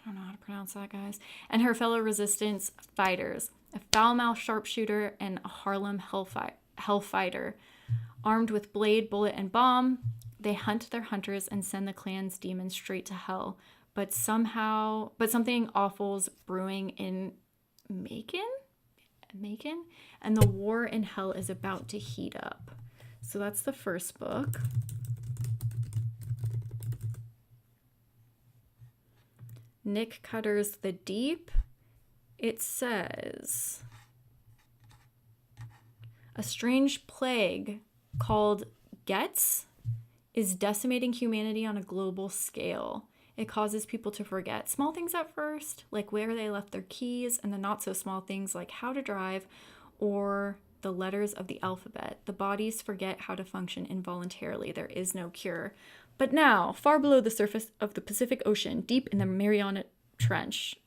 I don't know how to pronounce that, guys. And her fellow resistance fighters. A foul-mouthed sharpshooter and a Harlem hellfighter. Armed with blade, bullet, and bomb, they hunt their hunters and send the clan's demons straight to hell. But something awful's brewing in Macon? And the war in hell is about to heat up. So that's the first book. Nick Cutter's The Deep. It says... A strange plague called Gets is decimating humanity on a global scale. It causes people to forget small things at first, like where they left their keys, and the not so small things like how to drive or the letters of the alphabet. The bodies forget how to function involuntarily. There is no cure. But now, far below the surface of the Pacific Ocean, deep in the Mariana Trench,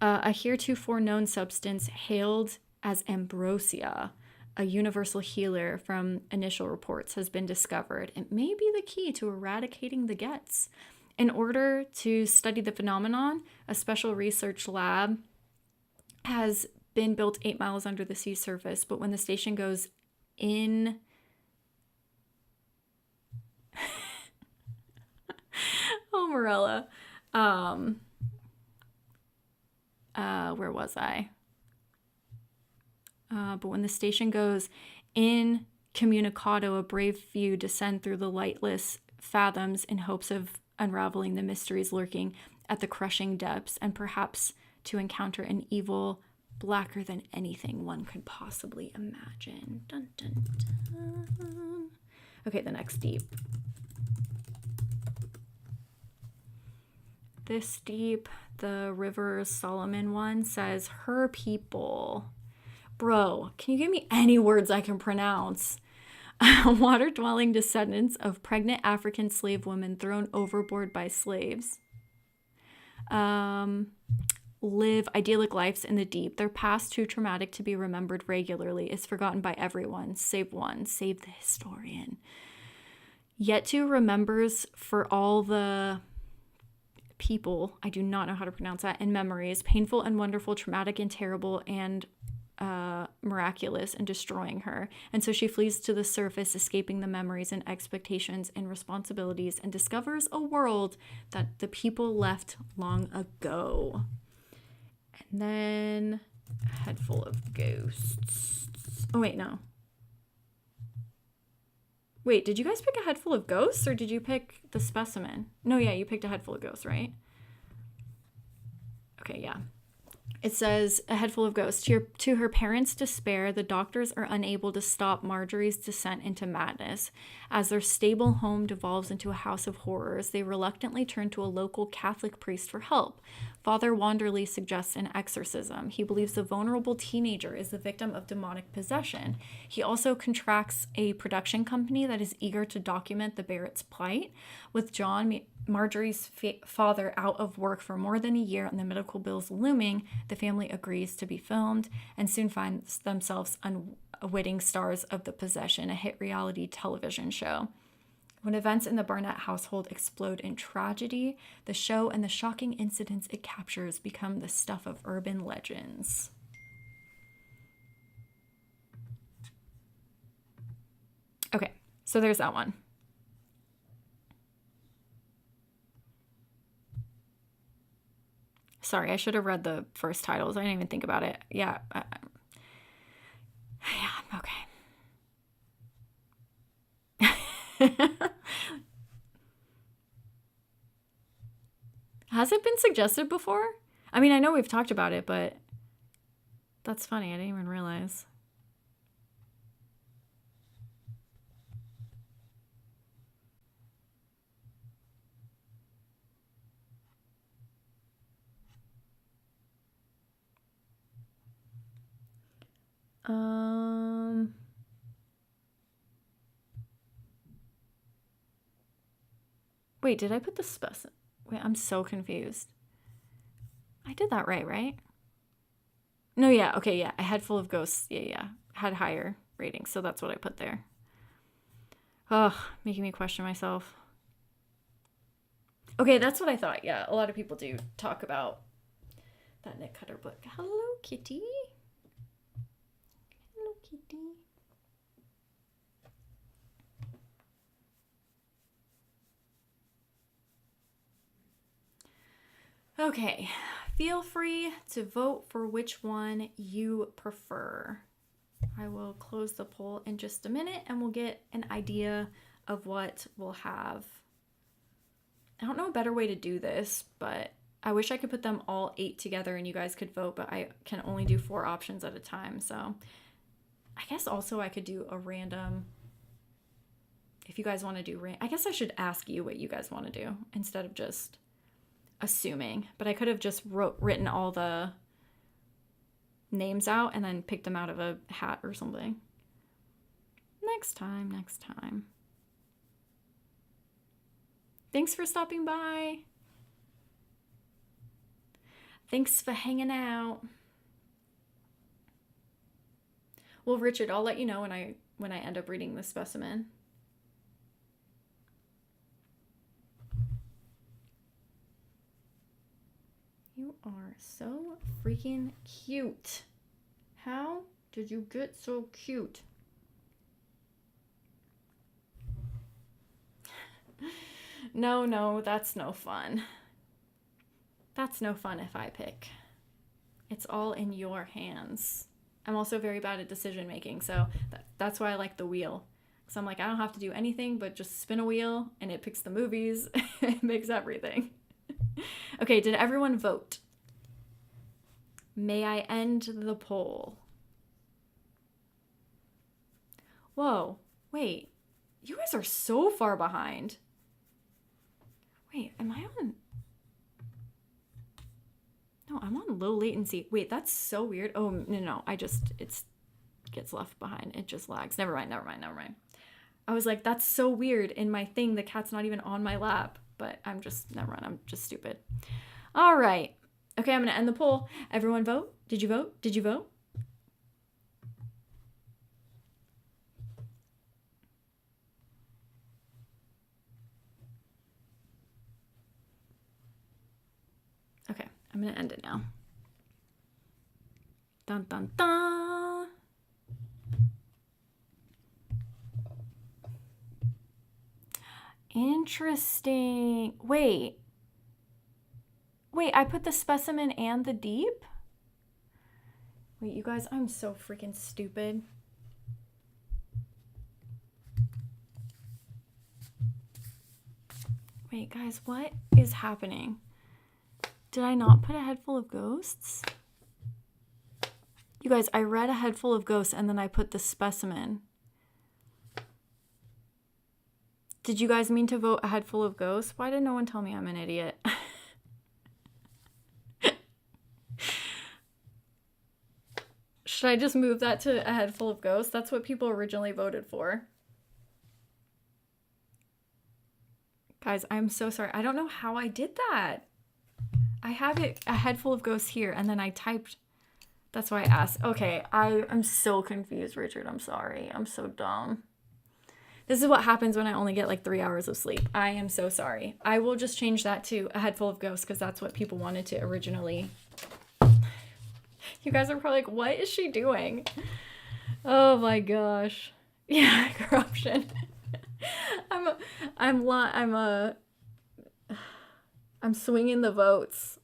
a heretofore known substance hailed as ambrosia, a universal healer from initial reports, has been discovered. It may be the key to eradicating the Gets. In order to study the phenomenon, a special research lab has been built 8 miles under the sea surface, but when the station goes in... Oh, Morella. Where was I? But when the station goes incommunicado, a brave few descend through the lightless fathoms in hopes of unraveling the mysteries lurking at the crushing depths, and perhaps to encounter an evil blacker than anything one could possibly imagine. Dun, dun, dun. Okay, the next deep. This deep, the River Solomon one, says, her people. Bro, can you give me any words I can pronounce? Water-dwelling descendants of pregnant African slave women thrown overboard by slaves. Live idyllic lives in the deep. Their past, too traumatic to be remembered regularly, is forgotten by everyone, save the historian. Yet to remembers for all the people, I do not know how to pronounce that, and memories, painful and wonderful, traumatic and terrible, and miraculous, and destroying her. And so she flees to the surface, escaping the memories and expectations and responsibilities, and discovers a world that the people left long ago. And then a head full of ghosts. Oh, wait, no. Wait, did you guys pick a head full of ghosts, or did you pick the specimen? No, yeah, you picked a head full of ghosts, right? Okay, yeah. It says, a head full of ghosts. To her parents' despair, the doctors are unable to stop Marjorie's descent into madness. As their stable home devolves into a house of horrors, they reluctantly turn to a local Catholic priest for help. Father Wanderley suggests an exorcism. He believes the vulnerable teenager is the victim of demonic possession. He also contracts a production company that is eager to document the Barrett's plight. With John, Marjorie's father, out of work for more than a year and the medical bills looming, the family agrees to be filmed and soon finds themselves unwitting stars of The Possession, a hit reality television show. When events in the Barnett household explode in tragedy, the show and the shocking incidents it captures become the stuff of urban legends. Okay, so there's that one. Sorry, I should have read the first titles. I didn't even think about it. Yeah. Yeah, okay. Has it been suggested before? I mean, I know we've talked about it, but that's funny. I didn't even realize. Wait, did I put the specimen? Wait, I'm so confused. I did that right? No, yeah, okay, yeah. A head full of ghosts. Yeah. Had higher ratings, so that's what I put there. Ugh, making me question myself. Okay, that's what I thought. Yeah, a lot of people do talk about that Nick Cutter book. Hello, kitty. Hello, kitty. Okay, feel free to vote for which one you prefer. I will close the poll in just a minute and we'll get an idea of what we'll have. I don't know a better way to do this, but I wish I could put them all 8 together and you guys could vote, but I can only do 4 options at a time. So I guess also I could do a random, if you guys want to do, I guess I should ask you what you guys want to do instead of just assuming. But I could have just written all the names out and then picked them out of a hat or something. Next time. Thanks for stopping by. Thanks for hanging out. Well, Richard, I'll let you know when I end up reading the specimen. You are so freaking cute. How did you get so cute? No, that's no fun. That's no fun if I pick. It's all in your hands. I'm also very bad at decision making, so that's why I like the wheel. So I'm like, I don't have to do anything but just spin a wheel and it picks the movies. It makes everything. Okay, did everyone vote? May I end the poll? Whoa, wait. You guys are so far behind. Wait, am I on? No, I'm on low latency. Wait, that's so weird. Oh, no. It gets left behind. It just lags. Never mind. I was like, that's so weird. In my thing, the cat's not even on my lap. But never mind. I'm just stupid. All right. Okay, I'm going to end the poll. Everyone vote? Did you vote? Did you vote? Okay, I'm going to end it now. Dun, dun, dun. Interesting. Wait, I put the specimen and the deep? Wait, you guys, I'm so freaking stupid. Wait, guys, what is happening? Did I not put a head full of ghosts? You guys, I read a head full of ghosts and then I put the specimen. Did you guys mean to vote a head full of ghosts? Why did no one tell me I'm an idiot? Should I just move that to a head full of ghosts? That's what people originally voted for. Guys, I'm so sorry. I don't know how I did that. I have it a head full of ghosts here, and then I typed. That's why I asked. Okay, I'm so confused, Richard. I'm sorry. I'm so dumb. This is what happens when I only get like 3 hours of sleep. I am so sorry. I will just change that to a head full of ghosts because that's what people wanted to originally. You guys are probably like, what is she doing? Oh my gosh. Yeah, corruption. I'm swinging the votes.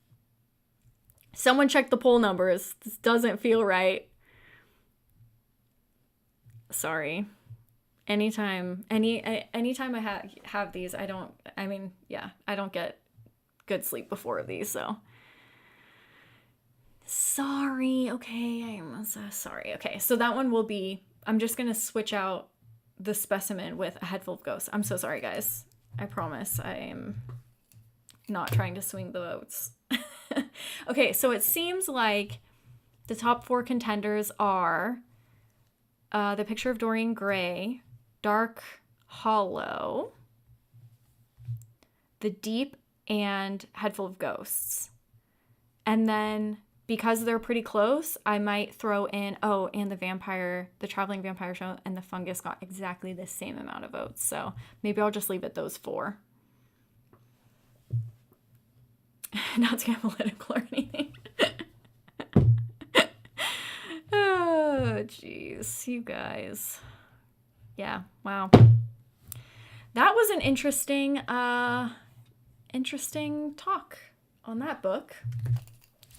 Someone check the poll numbers. This doesn't feel right. Sorry. Anytime I have these, I don't get good sleep before these, so. Sorry. Okay, I'm so sorry. Okay, so that one will be, I'm just going to switch out the specimen with a head full of ghosts. I'm so sorry, guys. I promise I am not trying to swing the votes. Okay, so it seems like the top 4 contenders are The Picture of Dorian Gray, Dark Hollow, The Deep, and Head Full of Ghosts. And then because they're pretty close, I might throw in, and the Traveling Vampire Show and The Fungus got exactly the same amount of votes. So maybe I'll just leave it those 4. Not to get political or anything. Oh, jeez, you guys. Yeah, wow. That was an interesting talk on that book.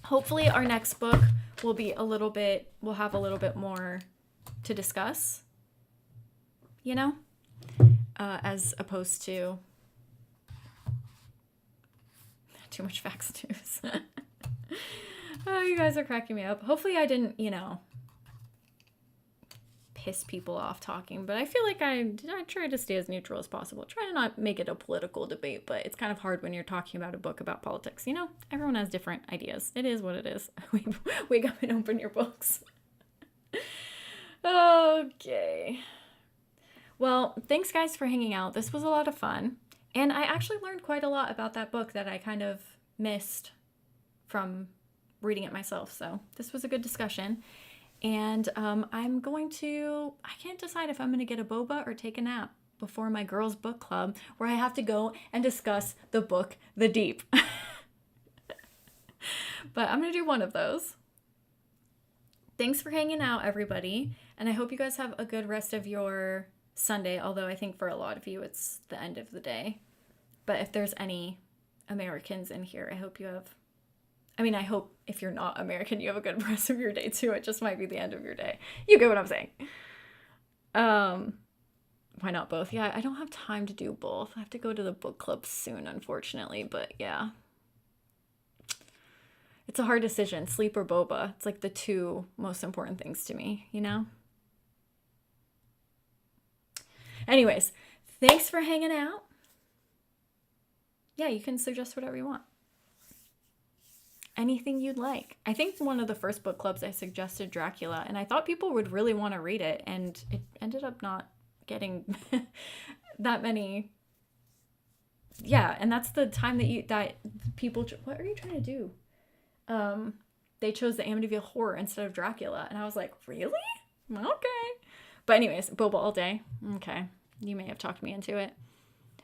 Hopefully our next book will have a little bit more to discuss, as opposed to too much facts news. Oh, you guys are cracking me up. Hopefully I didn't, piss people off talking, but I feel like I try to stay as neutral as possible. Try to not make it a political debate, but it's kind of hard when you're talking about a book about politics. Everyone has different ideas. It is what it is. Wake up and open your books. Okay. Well, thanks guys for hanging out. This was a lot of fun. And I actually learned quite a lot about that book that I kind of missed from reading it myself. So this was a good discussion. And I can't decide if I'm going to get a boba or take a nap before my girls' book club, where I have to go and discuss the book, The Deep. But I'm going to do one of those. Thanks for hanging out, everybody. And I hope you guys have a good rest of your Sunday, although I think for a lot of you, it's the end of the day. But if there's any Americans in here, I hope if you're not American, you have a good rest of your day too. It just might be the end of your day. You get what I'm saying. Why not both? Yeah, I don't have time to do both. I have to go to the book club soon, unfortunately, but yeah. It's a hard decision, sleep or boba. It's like the two most important things to me, Anyways, thanks for hanging out. Yeah, you can suggest whatever you want. Anything you'd like. I think one of the first book clubs I suggested Dracula, and I thought people would really want to read it, and it ended up not getting that many. Yeah, and that's the time that people. What are you trying to do? They chose the Amityville Horror instead of Dracula, and I was like, really? Okay. But anyways, boba all day. Okay, you may have talked me into it.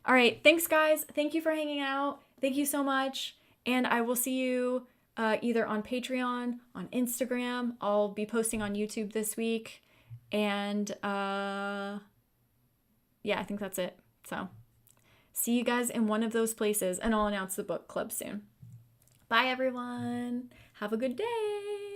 All right, thanks guys. Thank you for hanging out. Thank you so much, and I will see you. Either on Patreon, on Instagram. I'll be posting on YouTube this week. And yeah, I think that's it. So see you guys in one of those places, and I'll announce the book club soon. Bye, everyone. Have a good day.